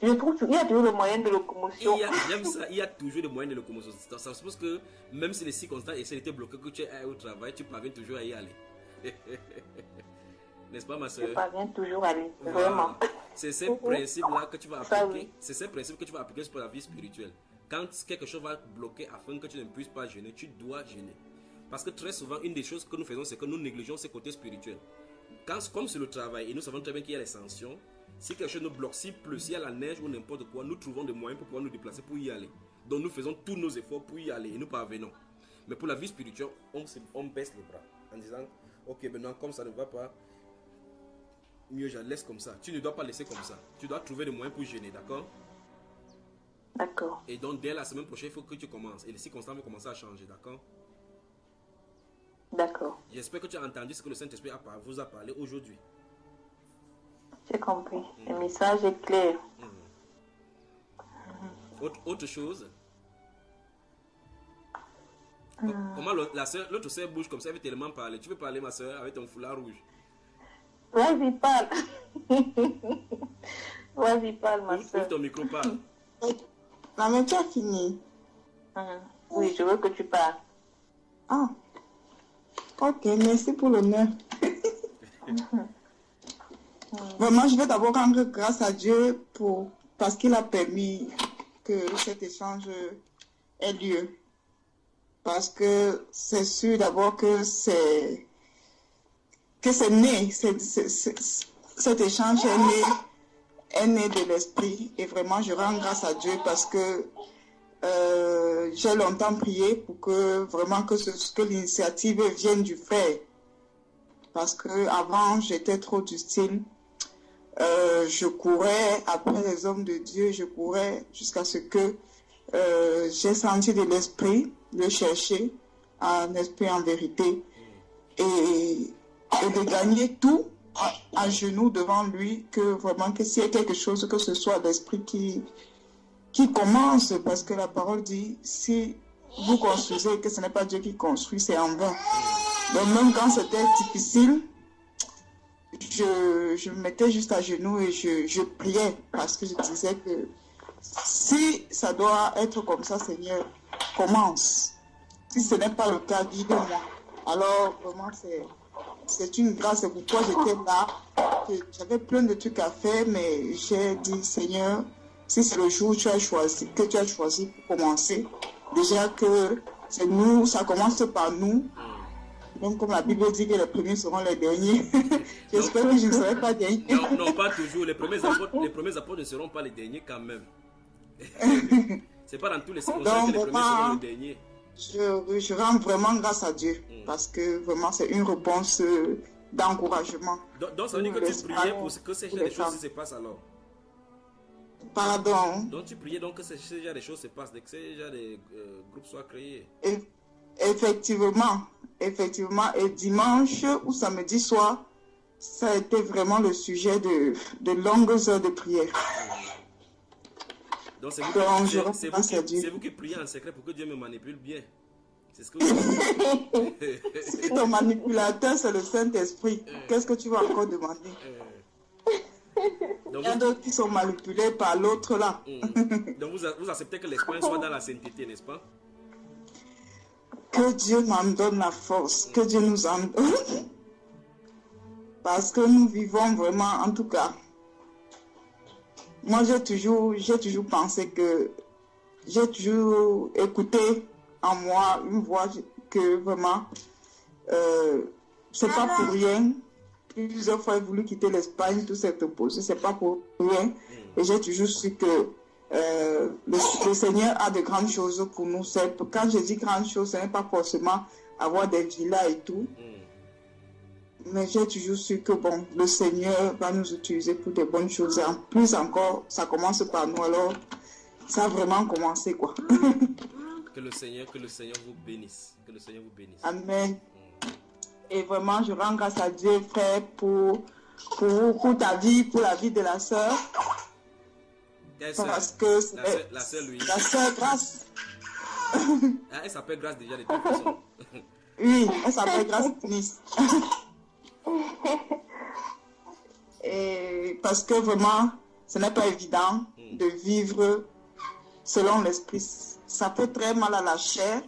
Je trouve qu'il y a toujours le moyen de locomotion. J'aime ça, il y a toujours le moyen de locomotion. Ça suppose que même si les circonstances étaient bloquées, que tu es au travail, tu parviens toujours à y aller. N'est-ce pas, ma soeur? Je parviens toujours à aller, vraiment. C'est ces principes-là que tu vas appliquer. C'est ces principes que tu vas appliquer pour la vie spirituelle. Quand quelque chose va bloquer afin que tu ne puisses pas jeûner, tu dois jeûner. Parce que très souvent, une des choses que nous faisons, c'est que nous négligeons ce côté spirituel. Comme c'est le travail, et nous savons très bien qu'il y a les sanctions, si quelque chose nous bloque, s'il pleut, s'il y a la neige ou n'importe quoi, nous trouvons des moyens pour pouvoir nous déplacer pour y aller. Donc nous faisons tous nos efforts pour y aller et nous parvenons. Mais pour la vie spirituelle, on baisse les bras en disant, ok, maintenant comme ça ne va pas, mieux je laisse comme ça. Tu ne dois pas laisser comme ça. Tu dois trouver des moyens pour gêner, d'accord? D'accord. Et donc dès la semaine prochaine, il faut que tu commences. Et les circonstances vont commencer à changer, d'accord? D'accord. J'espère que tu as entendu ce que le Saint-Esprit vous a parlé aujourd'hui. J'ai compris. Le message est clair. Autre chose. Comment l'autre soeur bouge comme ça, elle veut tellement parler. Tu peux parler, ma soeur, avec ton foulard rouge. Vas-y, parle. Vas-y, parle, ma soeur. Ouvre ton micro, parle. La mais tu as fini. Oui, je veux que tu parles. Ah. Ok, merci pour l'honneur. Vraiment, je vais d'abord rendre grâce à Dieu parce qu'il a permis que cet échange ait lieu. Parce que c'est sûr d'abord que c'est né, cet échange est né de l'esprit. Et vraiment, je rends grâce à Dieu parce que j'ai longtemps prié pour que vraiment que l'initiative vienne du frère. Parce que avant j'étais trop du style, je courais après les hommes de Dieu, je courais jusqu'à ce que j'ai senti de l'esprit, le chercher, un esprit en vérité, et de gagner tout à genoux devant lui, que vraiment que s'il y a quelque chose, que ce soit l'esprit qui commence, parce que la parole dit, si vous construisez et que ce n'est pas Dieu qui construit, c'est en vain. Donc même quand c'était difficile, je me mettais juste à genoux et je priais, parce que je disais que si ça doit être comme ça, Seigneur, commence. Si ce n'est pas le cas, guide-moi. Alors vraiment c'est une grâce, c'est pourquoi j'étais là. J'avais plein de trucs à faire, mais j'ai dit, Seigneur, si c'est le jour que tu as choisi pour commencer, déjà que c'est nous, ça commence par nous. Donc, comme la Bible dit que les premiers seront les derniers, j'espère que je ne serai pas dernier. Non, pas toujours. Les premiers apôtres ne seront pas les derniers quand même. C'est pas dans tous les circonstances que les premiers seront les derniers. Je rends vraiment grâce à Dieu parce que vraiment c'est une réponse d'encouragement. Donc ça veut dire que tu priais pour que ces genre de choses se passent alors? Pardon. Donc tu priais donc que ces genre de choses se passent, que ces genre de groupes soient créés? Effectivement. Et dimanche ou samedi soir, ça a été vraiment le sujet de longues heures de prière. Donc c'est vous qui priez en secret pour que Dieu me manipule bien. C'est ce que vous dites. Si ton manipulateur c'est le Saint-Esprit, qu'est-ce que tu vas encore demander? Il y a d'autres qui sont manipulés par l'autre là. Donc vous acceptez que l'Espagne soit dans la sainteté, n'est-ce pas? Que Dieu m'en donne la force, que Dieu nous en donne. Parce que nous vivons vraiment, en tout cas. Moi, j'ai toujours pensé que j'ai toujours écouté en moi une voix que vraiment, c'est pas pour rien. Plusieurs fois, j'ai voulu quitter l'Espagne, tout s'est opposé, c'est pas pour rien. Et j'ai toujours su que le Seigneur a de grandes choses pour nous. Quand je dis grandes choses, ce n'est pas forcément avoir des villas et tout. Mais j'ai toujours su que bon, le Seigneur va nous utiliser pour de bonnes choses. Et en plus encore, ça commence par nous. Alors, ça a vraiment commencé, quoi. Que le Seigneur vous bénisse. Que le Seigneur vous bénisse. Amen. Et vraiment, je rends grâce à Dieu, frère, pour ta vie, pour la vie de la sœur. Parce que la sœur Louise. La sœur Grâce. Ah, elle s'appelle Grâce déjà de toute façon. Oui, elle s'appelle Grâce Nice. Et parce que vraiment, ce n'est pas évident de vivre selon l'esprit. Ça fait très mal à la chair.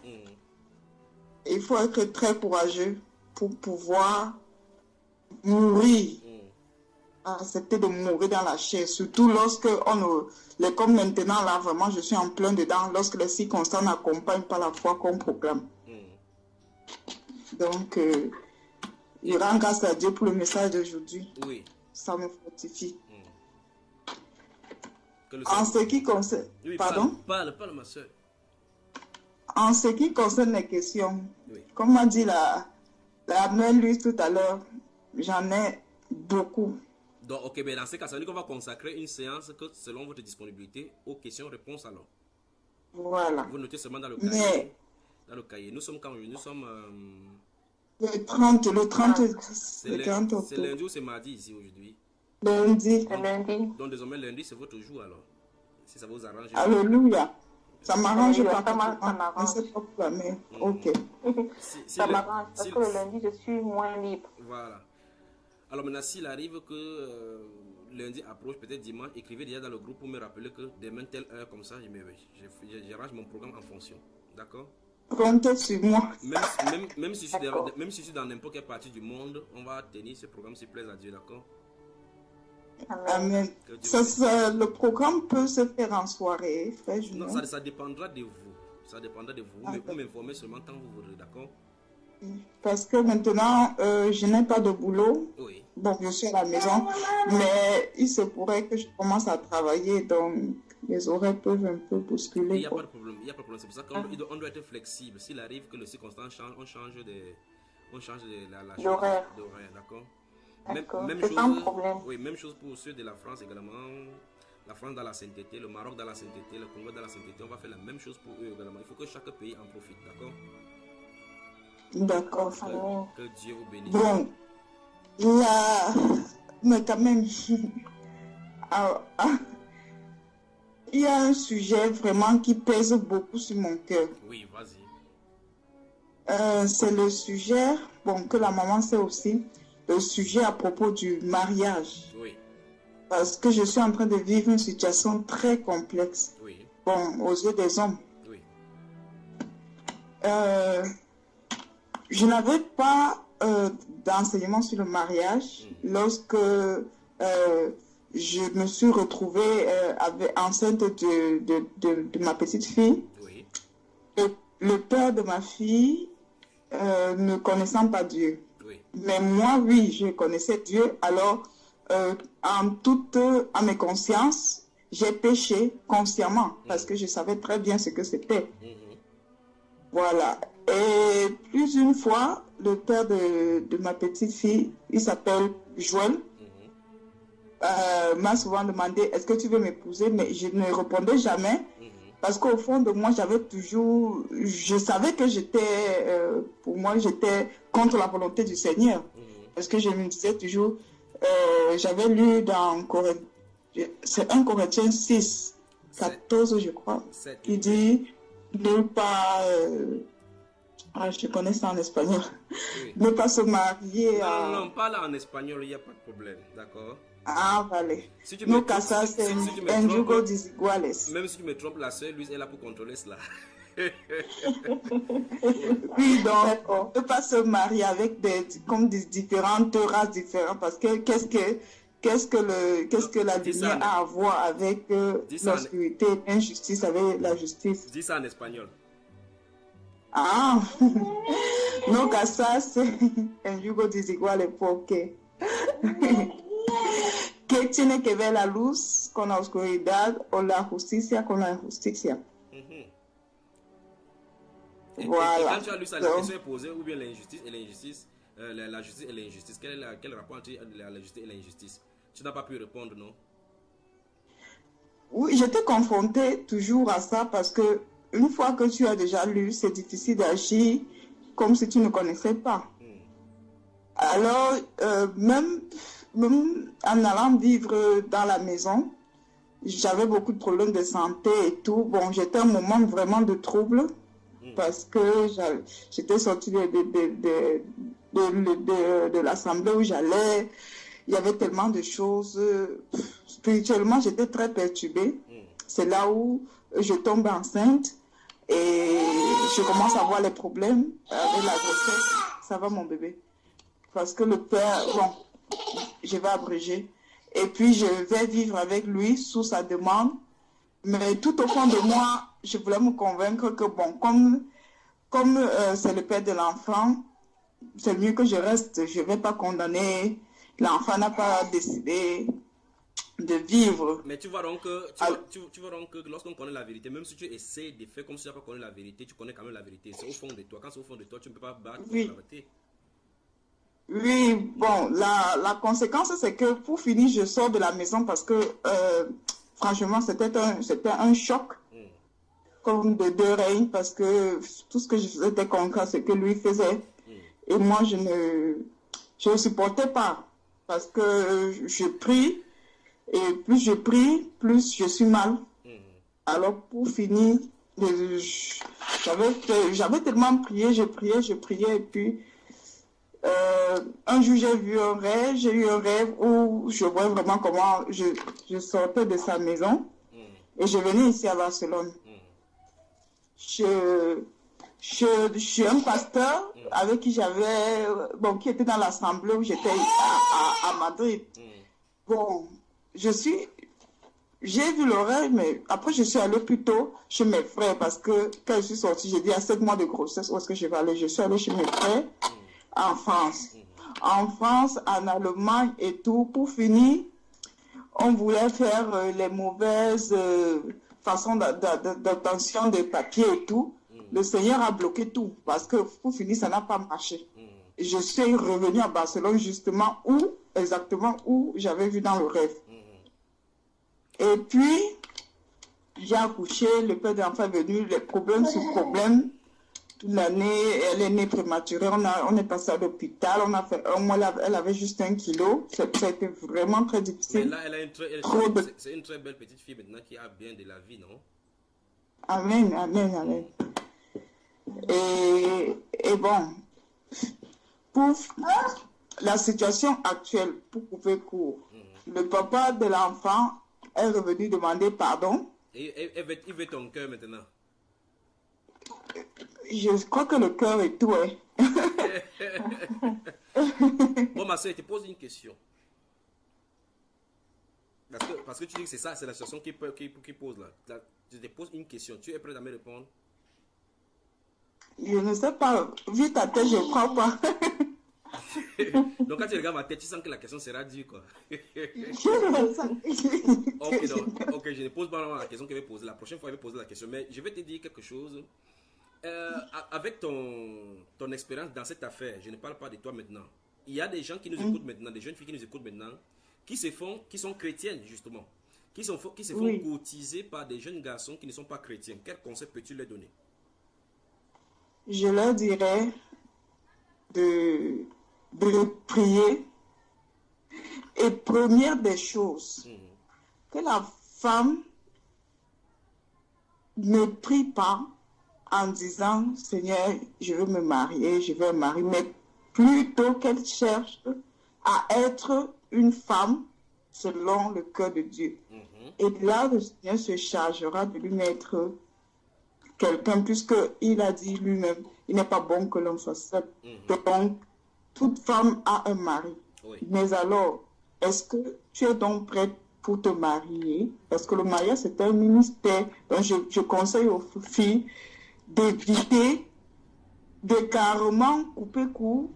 Il faut être très courageux pour pouvoir mourir. Accepter de mourir dans la chair. Surtout lorsque comme maintenant, là, vraiment, je suis en plein dedans. Lorsque les circonstances n'accompagnent pas la foi qu'on proclame. Donc, je rends grâce à Dieu pour le message d'aujourd'hui. Oui. Ça me fortifie. En ce qui concerne... Oui, pardon? Parle, ma soeur. En ce qui concerne les questions, comme m'a dit la mère Louise tout à l'heure, j'en ai beaucoup. Donc, ok, mais dans ce cas, ça veut dire qu'on va consacrer une séance que, selon votre disponibilité aux questions-réponses alors. Voilà. Vous notez seulement dans le cahier. Dans le cahier. Nous sommes quand nous sommes... le 30 octobre. C'est lundi ou c'est mardi ici aujourd'hui? Lundi. Donc désormais lundi c'est votre jour alors. Si ça vous arrange. Alléluia. Ça m'arrange pas. Ça m'arrange. C'est pas pour la mère. Ok. Ça m'arrange parce que le lundi je suis moins libre. Voilà. Alors maintenant s'il arrive que lundi approche, peut-être dimanche, écrivez déjà dans le groupe pour me rappeler que demain telle heure comme ça, j'arrange mon programme en fonction. D'accord? Comptez sur moi. Même si je suis dans n'importe quelle partie du monde, on va tenir ce programme s'il plaît à Dieu, d'accord? Amen. Le programme peut se faire en soirée, frère Julien. Non, ça dépendra de vous. Ça dépendra de vous. Mais vous m'informez seulement quand vous voudrez, d'accord? Parce que maintenant, je n'ai pas de boulot. Oui. Donc, je suis à la maison. Mais il se pourrait que je commence à travailler. Donc, les horaires peuvent un peu bousculer. Il n'y a pas de problème. Il n'y a pas de problème. C'est pour ça qu'on doit être flexible. S'il arrive que les circonstances changent, on change la l'horaire. D'accord? Même chose pour ceux de la France également. La France dans la sainteté, le Maroc dans la sainteté, le Congo dans la sainteté. On va faire la même chose pour eux également. Il faut que chaque pays en profite, d'accord? D'accord. Que Dieu vous bénisse. Bon, mais quand même, il y a un sujet vraiment qui pèse beaucoup sur mon cœur. Oui, vas-y. C'est le sujet, que la maman sait aussi, le sujet à propos du mariage. Oui. Parce que je suis en train de vivre une situation très complexe. Oui. Aux yeux des hommes. Oui. Je n'avais pas d'enseignement sur le mariage lorsque je me suis retrouvée enceinte de ma petite fille. Oui. Le père de ma fille ne connaissant pas Dieu. Oui. Mais moi, oui, je connaissais Dieu. Alors, à mes consciences, j'ai péché consciemment parce que je savais très bien ce que c'était. Voilà. Et plus d'une fois, le père de ma petite fille, il s'appelle Joël, m'a souvent demandé, est-ce que tu veux m'épouser? Mais je ne répondais jamais. Parce qu'au fond de moi, je savais que pour moi, j'étais contre la volonté du Seigneur. Parce que je me disais toujours, j'avais lu dans c'est 1 Corinthiens 6, 14, je crois, qui dit, ne pas, je connais ça en espagnol, ne pas se marier Non, parle en espagnol, il n'y a pas de problème, d'accord? Ah, vale. Si tu no me casarse en yugo desiguales. Même si tu me trompes, la sœur, lui, elle est là pour contrôler cela. Oui, donc, ne pas se marier avec des différentes races différentes, parce que qu'est-ce que la lumière a à voir avec l'obscurité, l'injustice avec la justice? Dis ça en espagnol. Ah, no casarse en yugo desigual es porque ¿qué tiene que ver la luz con la oscuridad o la justicia con la injusticia? Voilà. Et quand tu as lu ça, la question est posée, ou bien l'injustice et l'injustice, la justice et l'injustice, quel rapport entre la justice et l'injustice? Tu n'as pas pu répondre, non? Oui, j'étais confrontée toujours à ça parce que une fois que tu as déjà lu, c'est difficile d'agir comme si tu ne connaissais pas. Alors, même en allant vivre dans la maison, j'avais beaucoup de problèmes de santé et tout. Bon, j'étais un moment vraiment de trouble parce que j'étais sortie de l'assemblée où j'allais. Il y avait tellement de choses. Spirituellement, j'étais très perturbée. C'est là où je tombe enceinte et je commence à avoir les problèmes avec la grossesse. Ça va, mon bébé? Parce que le père, bon, je vais abréger. Et puis, je vais vivre avec lui sous sa demande. Mais tout au fond de moi, je voulais me convaincre que, bon, comme c'est le père de l'enfant, c'est mieux que je reste. Je ne vais pas condamner. L'enfant n'a pas décidé de vivre. Mais tu vois donc que, tu vois donc que lorsqu'on connaît la vérité, même si tu essaies de faire comme si tu n'as pas connu la vérité, tu connais quand même la vérité. C'est au fond de toi. Quand c'est au fond de toi, tu ne peux pas battre la vérité. Oui, bon, la conséquence, c'est que pour finir, je sors de la maison parce que, franchement, c'était un choc, comme de deux règnes, parce que tout ce que je faisais était concret, ce que lui faisait. Et moi, je ne supportais pas, parce que je prie, et plus je prie, plus je suis mal. Alors, pour finir, j'avais tellement prié, je priais, et puis... un jour, j'ai eu un rêve où je vois vraiment comment je sortais de sa maison et je venais ici à Barcelone. Je suis un pasteur avec qui qui était dans l'assemblée où j'étais à Madrid. Bon, j'ai vu le rêve, mais après je suis allée plutôt chez mes frères parce que quand je suis sortie, j'ai dit à 7 mois de grossesse, où est-ce que je vais aller? Je suis allée chez mes frères en France. En France, en Allemagne et tout. Pour finir, on voulait faire les mauvaises façons d'obtention des papiers et tout. Le Seigneur a bloqué tout parce que pour finir, ça n'a pas marché. Et je suis revenue à Barcelone justement exactement où j'avais vu dans le rêve. Et puis, j'ai accouché, le père d'enfant est venu, les problèmes sur problèmes. L'année, elle est née prématurée, on est passé à l'hôpital, on a fait un mois, elle avait juste 1 kilo, ça a été vraiment très difficile. Mais là, c'est une très belle petite fille maintenant qui a bien de la vie, non? Amen, amen, amen. Et bon, pour la situation actuelle, pour couper court, le papa de l'enfant est revenu demander pardon. Et il veut ton cœur maintenant. Je crois que le cœur est tout, hein. Bon, ma soeur, je te pose une question. Parce que tu dis que c'est ça, c'est la situation qui pose là. Je te pose une question. Tu es prêt à me répondre? Je ne sais pas. Vu ta tête, je ne crois pas. Donc, quand tu regardes ma tête, tu sens que la question sera dure, quoi. Ok, je ne pose pas la question que je vais poser. La prochaine fois, je vais poser la question. Mais je vais te dire quelque chose. Avec ton expérience dans cette affaire, je ne parle pas de toi maintenant. Il y a des gens qui nous écoutent maintenant, des jeunes filles qui nous écoutent maintenant, qui sont chrétiennes justement, qui se font courtiser par des jeunes garçons qui ne sont pas chrétiens. Quel conseil peux-tu leur donner? Je leur dirais de prier. Et première des choses, que la femme ne prie pas en disant, Seigneur, je veux me marier, je veux un mari, mais plutôt qu'elle cherche à être une femme selon le cœur de Dieu. Et là, le Seigneur se chargera de lui mettre quelqu'un, puisqu'il a dit lui-même, il n'est pas bon que l'homme soit seul. Donc, toute femme a un mari. Oui. Mais alors, est-ce que tu es donc prête pour te marier? Parce que le mariage, c'est un ministère. Donc, je conseille aux filles d'éviter de carrément couper court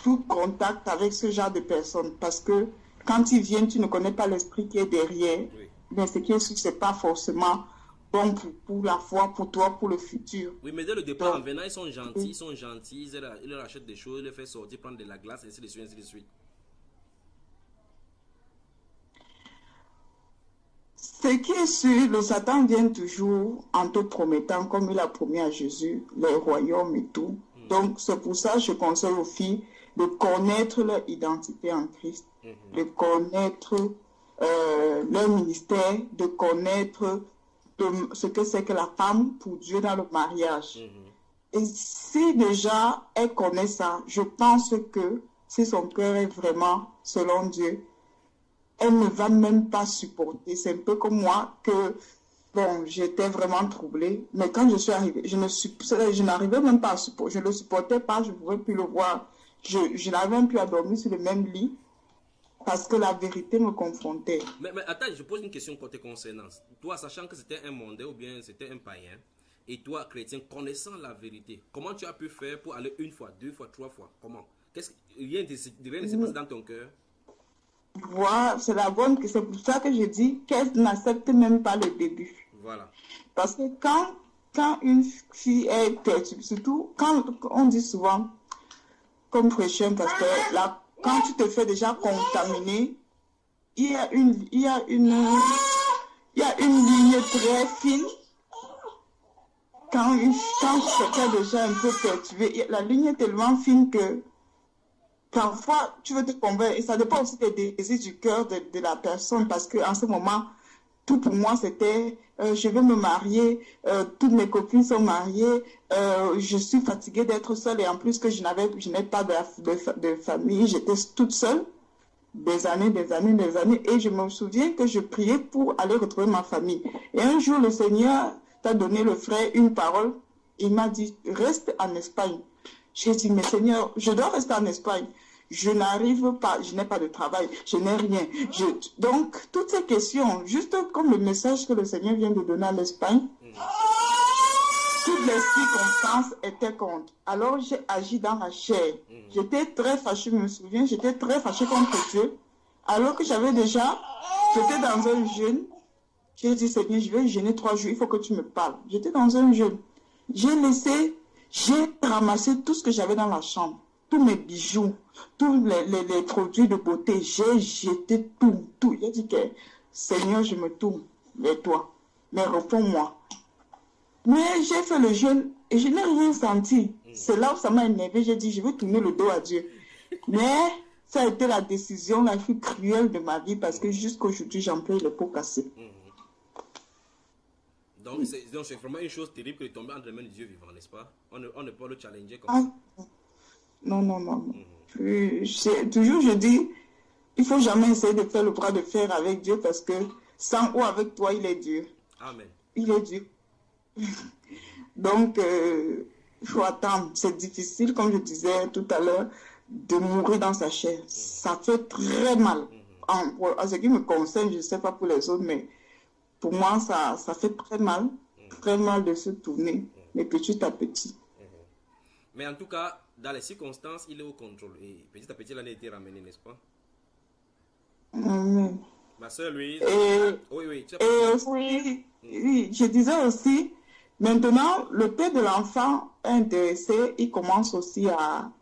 tout contact avec ce genre de personnes. Parce que quand ils viennent, tu ne connais pas l'esprit qui est derrière. Oui. Mais ce qui est sûr, ce n'est pas forcément bon pour la foi, pour toi, pour le futur. Oui, mais dès le départ, en venant, ils sont gentils, ils leur achètent des choses, ils leur font sortir, prendre de la glace, ainsi de suite, ainsi de suite. Ce qui est sûr, le Satan vient toujours en te promettant, comme il a promis à Jésus, les royaumes et tout. Donc, c'est pour ça que je conseille aux filles de connaître leur identité en Christ, de connaître leur ministère, de connaître ce que c'est que la femme pour Dieu dans le mariage. Et si déjà elle connaît ça, je pense que si son cœur est vraiment selon Dieu, elle ne va même pas supporter. C'est un peu comme moi que, bon, j'étais vraiment troublée. Mais quand je suis arrivée, je n'arrivais même pas à supporter. Je ne le supportais pas, je ne pouvais plus le voir. Je n'avais même plus à dormir sur le même lit parce que la vérité me confrontait. Mais attends, je pose une question côté concernant. Toi, sachant que c'était un mondain ou bien c'était un païen, et toi, chrétien, connaissant la vérité, comment tu as pu faire pour aller une fois, deux fois, trois fois? Comment? Rien ne s'est passé dans ton cœur? Voilà, c'est pour ça que je dis qu'elle n'accepte même pas le début. Voilà. Parce que quand une fille est perturbée, surtout quand on dit souvent, comme prêcheur, parce que là, quand tu te fais déjà contaminer, il y a une ligne très fine. Quand tu te fais déjà un peu perturbé, la ligne est tellement fine que parfois, tu veux te convaincre, et ça dépend aussi des désirs du cœur de la personne, parce qu'en ce moment, tout pour moi, c'était, je veux me marier, toutes mes copines sont mariées, je suis fatiguée d'être seule, et en plus que je n'ai pas de famille, j'étais toute seule, des années, et je me souviens que je priais pour aller retrouver ma famille. Et un jour, le Seigneur t'a donné le frère une parole, il m'a dit, reste en Espagne. J'ai dit, mais Seigneur, je dois rester en Espagne. Je n'arrive pas, je n'ai pas de travail, je n'ai rien. Donc, toutes ces questions, juste comme le message que le Seigneur vient de donner à l'Espagne, toutes les circonstances étaient contre. Alors, j'ai agi dans la chair. J'étais très fâchée, je me souviens, j'étais très fâchée contre Dieu. Alors que j'étais dans un jeûne. J'ai dit, Seigneur, je vais jeûner 3 jours, il faut que tu me parles. J'étais dans un jeûne. J'ai ramassé tout ce que j'avais dans la chambre, tous mes bijoux, tous les produits de beauté. J'ai jeté tout. J'ai dit que, Seigneur, je me tourne vers toi, mais réponds-moi. Mais j'ai fait le jeûne et je n'ai rien senti. C'est là où ça m'a énervé. J'ai dit, je vais tourner le dos à Dieu. Mais ça a été la décision la plus cruelle de ma vie parce que jusqu'à aujourd'hui, j'en paye le pot cassé. Donc, c'est vraiment une chose terrible que de tomber entre les mains de Dieu vivant, n'est-ce pas? On ne peut pas le challenger comme ça. Non. Toujours, je dis, il ne faut jamais essayer de faire le bras de fer avec Dieu parce que sans ou avec toi, il est Dieu. Amen. Il est Dieu. Donc, il faut attendre. C'est difficile, comme je disais tout à l'heure, de mourir dans sa chair. Ça fait très mal. En ce qui me concerne, je ne sais pas pour les autres, mais pour moi, ça fait très mal de se tourner, mais petit à petit. Mais en tout cas, dans les circonstances, il est au contrôle. Et petit à petit, il a été ramené, n'est-ce pas? Ma soeur Louise. Oui. Oui, je disais aussi, maintenant, le père de l'enfant est intéressé, il commence aussi à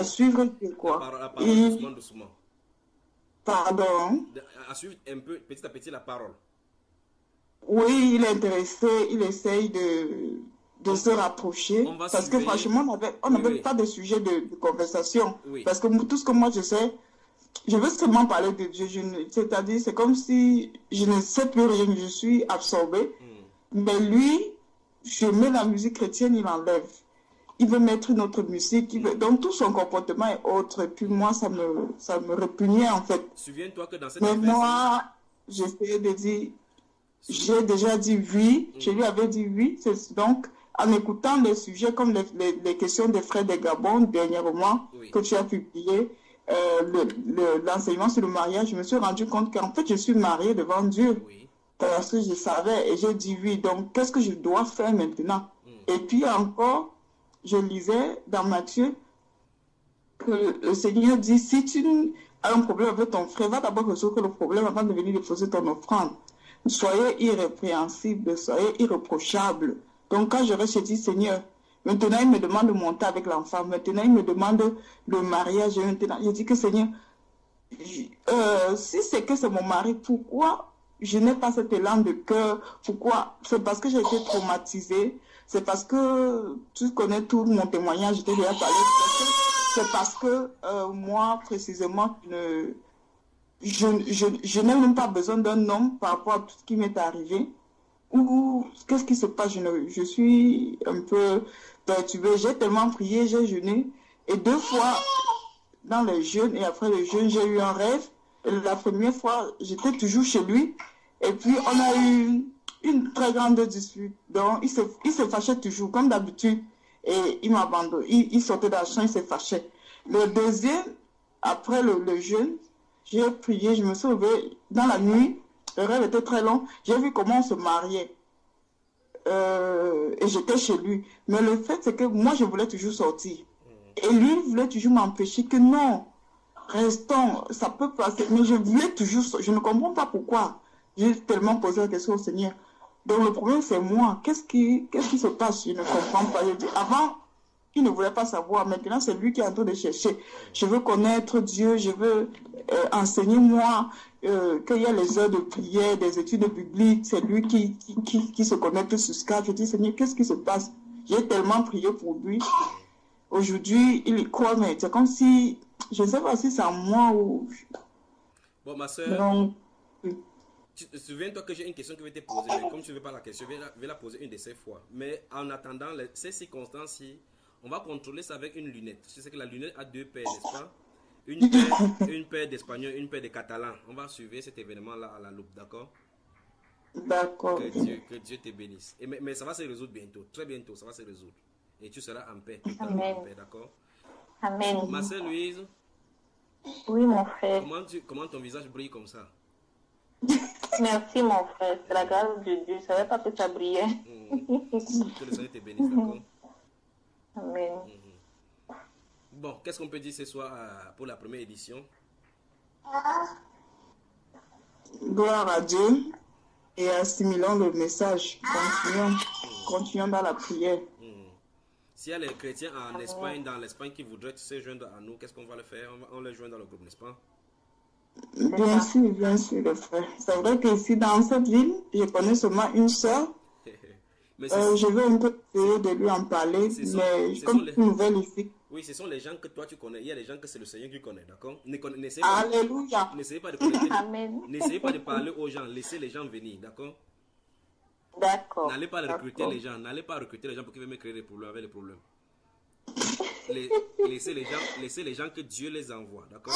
suivre quoi. La parole, doucement. Pardon. À suivre un peu, petit à petit, la parole. Oui, il est intéressé, il essaye de se rapprocher. Parce que franchement, on n'avait pas de sujet de conversation. Oui. Parce que tout ce que moi je sais, je veux seulement parler de Dieu. C'est-à-dire, c'est comme si je ne sais plus rien, je suis absorbée. Mais lui, je mets la musique chrétienne, il enlève. Il veut mettre une autre musique. Donc tout son comportement est autre. Et puis moi, ça me répugnait en fait. Souviens-toi que dans cette Mais moi, j'essayais de dire, j'ai déjà dit oui. Je lui avais dit oui. Donc, en écoutant les sujets comme les questions des frères de Gabon dernièrement que tu as publié, l'enseignement sur le mariage, je me suis rendu compte qu'en fait, je suis mariée devant Dieu. Parce que je savais et j'ai dit oui. Donc, qu'est-ce que je dois faire maintenant? Et puis encore, je lisais dans Matthieu que le Seigneur dit, si tu as un problème avec ton frère, va d'abord résoudre le problème avant de venir déposer ton offrande. Soyez irrépréhensible, soyez irréprochable. Donc quand je reste, je dis, Seigneur, maintenant il me demande de monter avec l'enfant, maintenant il me demande le mariage, maintenant je dis que Seigneur, si c'est que c'est mon mari, pourquoi je n'ai pas cet élan de cœur? Pourquoi? C'est parce que j'ai été traumatisée, c'est parce que tu connais tout mon témoignage, je t'ai déjà parlé, c'est parce que moi précisément je n'ai même pas besoin d'un homme par rapport à tout ce qui m'est arrivé. Ou qu'est-ce qui se passe? Je suis un peu perturbée. J'ai tellement prié, j'ai jeûné. Et 2 fois dans le jeûne et après le jeûne, j'ai eu un rêve. Et la première fois, j'étais toujours chez lui. Et puis, on a eu une très grande dispute. Donc, il se fâchait toujours, comme d'habitude. Et il m'a abandonné. Il sortait de la chambre, il se fâchait. Le deuxième, après le jeûne, j'ai prié, je me suis levée dans la nuit. Le rêve était très long. J'ai vu comment on se mariait. Et j'étais chez lui. Mais le fait, c'est que moi, je voulais toujours sortir. Et lui, il voulait toujours m'empêcher que non, restons, ça peut passer. Mais je voulais toujours sortir. Je ne comprends pas pourquoi. J'ai tellement posé la question au Seigneur. Donc le problème, c'est moi. Qu'est-ce qui se passe? Je ne comprends pas. Je dis, avant, il ne voulait pas savoir. Maintenant, c'est lui qui est en train de chercher. Je veux connaître Dieu. Je veux enseigner moi qu'il y a les heures de prière, des études bibliques. C'est lui qui se connecte sur Skype. Je dis, Seigneur, qu'est-ce qui se passe? J'ai tellement prié pour lui. Aujourd'hui, il croit, mais c'est comme si, je ne sais pas si c'est à moi ou... Bon, ma soeur, Donc, souviens-toi que j'ai une question qui va te poser, mais comme tu ne veux pas la question, je vais la poser une de ces fois. Mais en attendant, ces circonstances-ci, on va contrôler ça avec une lunette. Je sais que la lunette a 2 paires, n'est-ce pas? Une paire d'espagnol, une paire de catalan. On va suivre cet événement-là à la loupe, d'accord? d'accord. Que Dieu te bénisse. Mais ça va se résoudre bientôt, très bientôt, ça va se résoudre. Et tu seras en paix, totalement en paix, d'accord? Amen. Ma sœur Louise, Oui, mon frère. comment ton visage brille comme ça? Merci, mon frère. C'est la grâce de Dieu. Je ne savais pas que ça brillait. Que le Seigneur te bénisse, d'accord? Amen. Bon, qu'est-ce qu'on peut dire ce soir pour la première édition? Gloire à Dieu et assimilons le message. Continuons dans la prière. S'il y a les chrétiens en Espagne, dans l'Espagne qui voudraient se joindre à nous, qu'est-ce qu'on va le faire? On les joint dans le groupe, n'est-ce pas? Bien sûr, le frère. C'est vrai qu'ici, dans cette ville, je connais seulement une sœur. Je vais un peu essayer de lui en parler, mais comme une nouvelle ici. Oui, ce sont les gens que toi tu connais. Il y a des gens que c'est le Seigneur qui connaît, d'accord? Alléluia. N'essayez pas de connaître. N'essayez pas de parler aux gens. Laissez les gens venir, d'accord? D'accord. N'allez pas recruter les gens. N'allez pas recruter les gens pour qu'ils viennent me créer des problèmes avec les problèmes. Laissez les gens que Dieu les envoie, d'accord?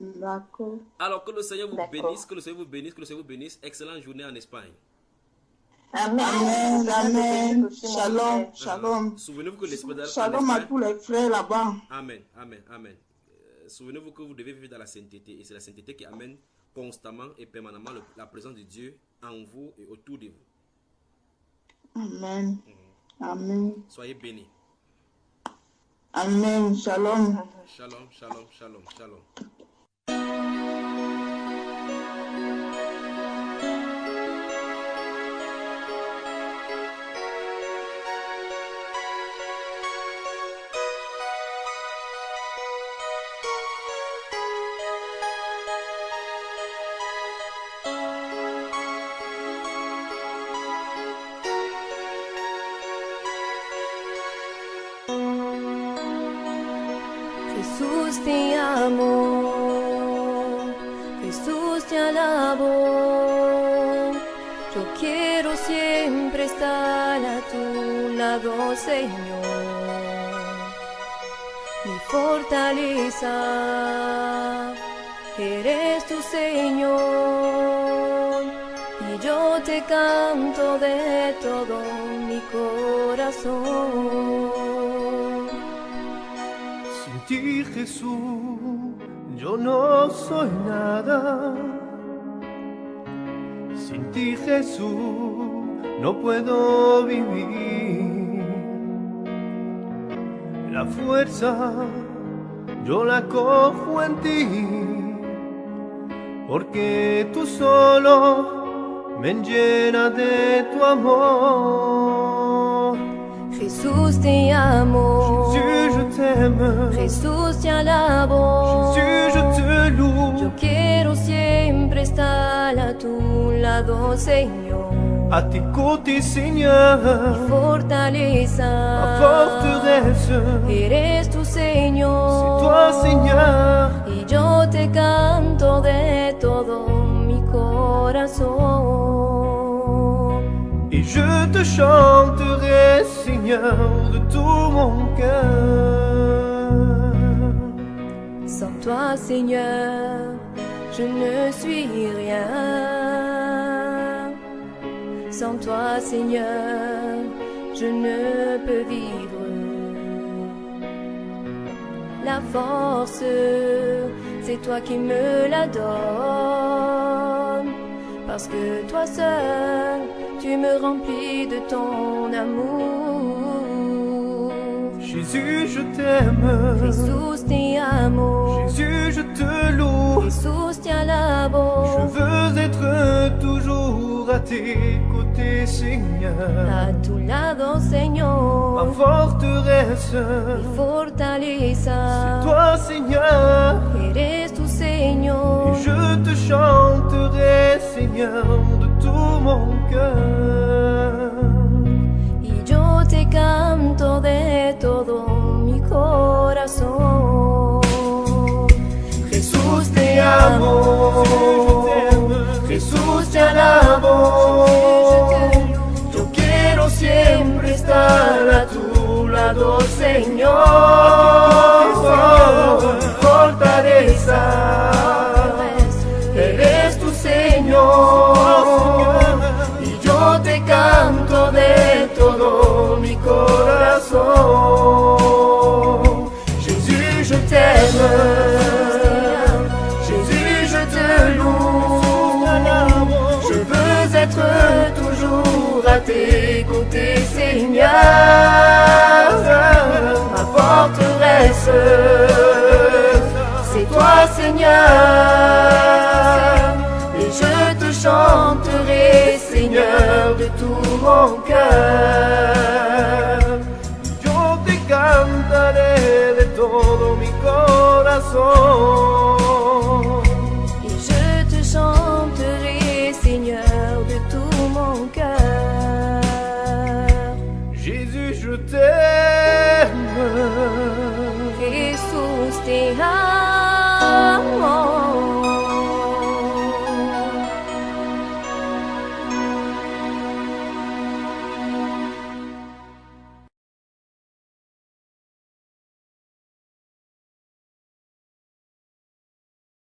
D'accord. Alors que le Seigneur vous bénisse, que le Seigneur vous bénisse, que le Seigneur vous bénisse. Excellente journée en Espagne. Amen. Amen. Shalom. Shalom. Souvenez-vous que l'Espagne. Shalom à tous les frères là-bas. Amen. Amen. Amen. Souvenez-vous que vous devez vivre dans la sainteté. Et c'est la sainteté qui amène constamment et permanemment la présence de Dieu en vous et autour de vous. Amen. Amen. Soyez bénis. Amen. Shalom. Shalom, shalom, shalom, shalom. Jesús te amo, Jesús te alabo. Yo quiero siempre estar a tu lado, Señor. Mi fortaleza, eres tu Señor. Y yo te canto de todo mi corazón. Sin ti, Jesús, yo no soy nada. Sin ti, Jesús, no puedo vivir. la fuerza yo la cojo en ti, porque tú solo me llenas de tu amor. Jesús te amo, Jésus, je t'aime. Jesús te alabo. Jésus, je te loue. Yo quiero siempre estar a tu lado, Señor. À tes côtés, Seigneur, Fortaleza, ma forteresse, eres tu Señor. c'est toi, Seigneur. Y yo te canto de todo mi corazón. Et je te chanterai, Seigneur, de tout mon cœur. Sans toi, Seigneur, je ne suis rien. Sans toi, Seigneur, je ne peux vivre. La force, c'est toi qui me la donnes. Parce que toi seul, tu me remplis de ton amour. Jésus, je t'aime. Jesús te amo, Jésus, je te loue. Jesús te alabo. Je veux être toujours à tes côtés, Seigneur. A tu lado, Ma Señor, forteresse, mi fortaleza. c'est toi, Seigneur. Eres tu Et Señor. je te chanterai, Seigneur, de tout mon cœur. Y yo te canto de todo mi corazón. Jesús, te amo. Jesús, te alabo. Yo quiero siempre estar a tu lado, Señor. Fortaleza, eres tu Señor. Y yo te canto de todo mi corazón. Jésus, je t'aime. Jésus, je te loue. Je veux être toujours à tes côtés, Seigneur. Ma forteresse, c'est toi, Seigneur. Et je te chanterai, Seigneur, de tout mon cœur. Yo te cantaré de todo mi corazón.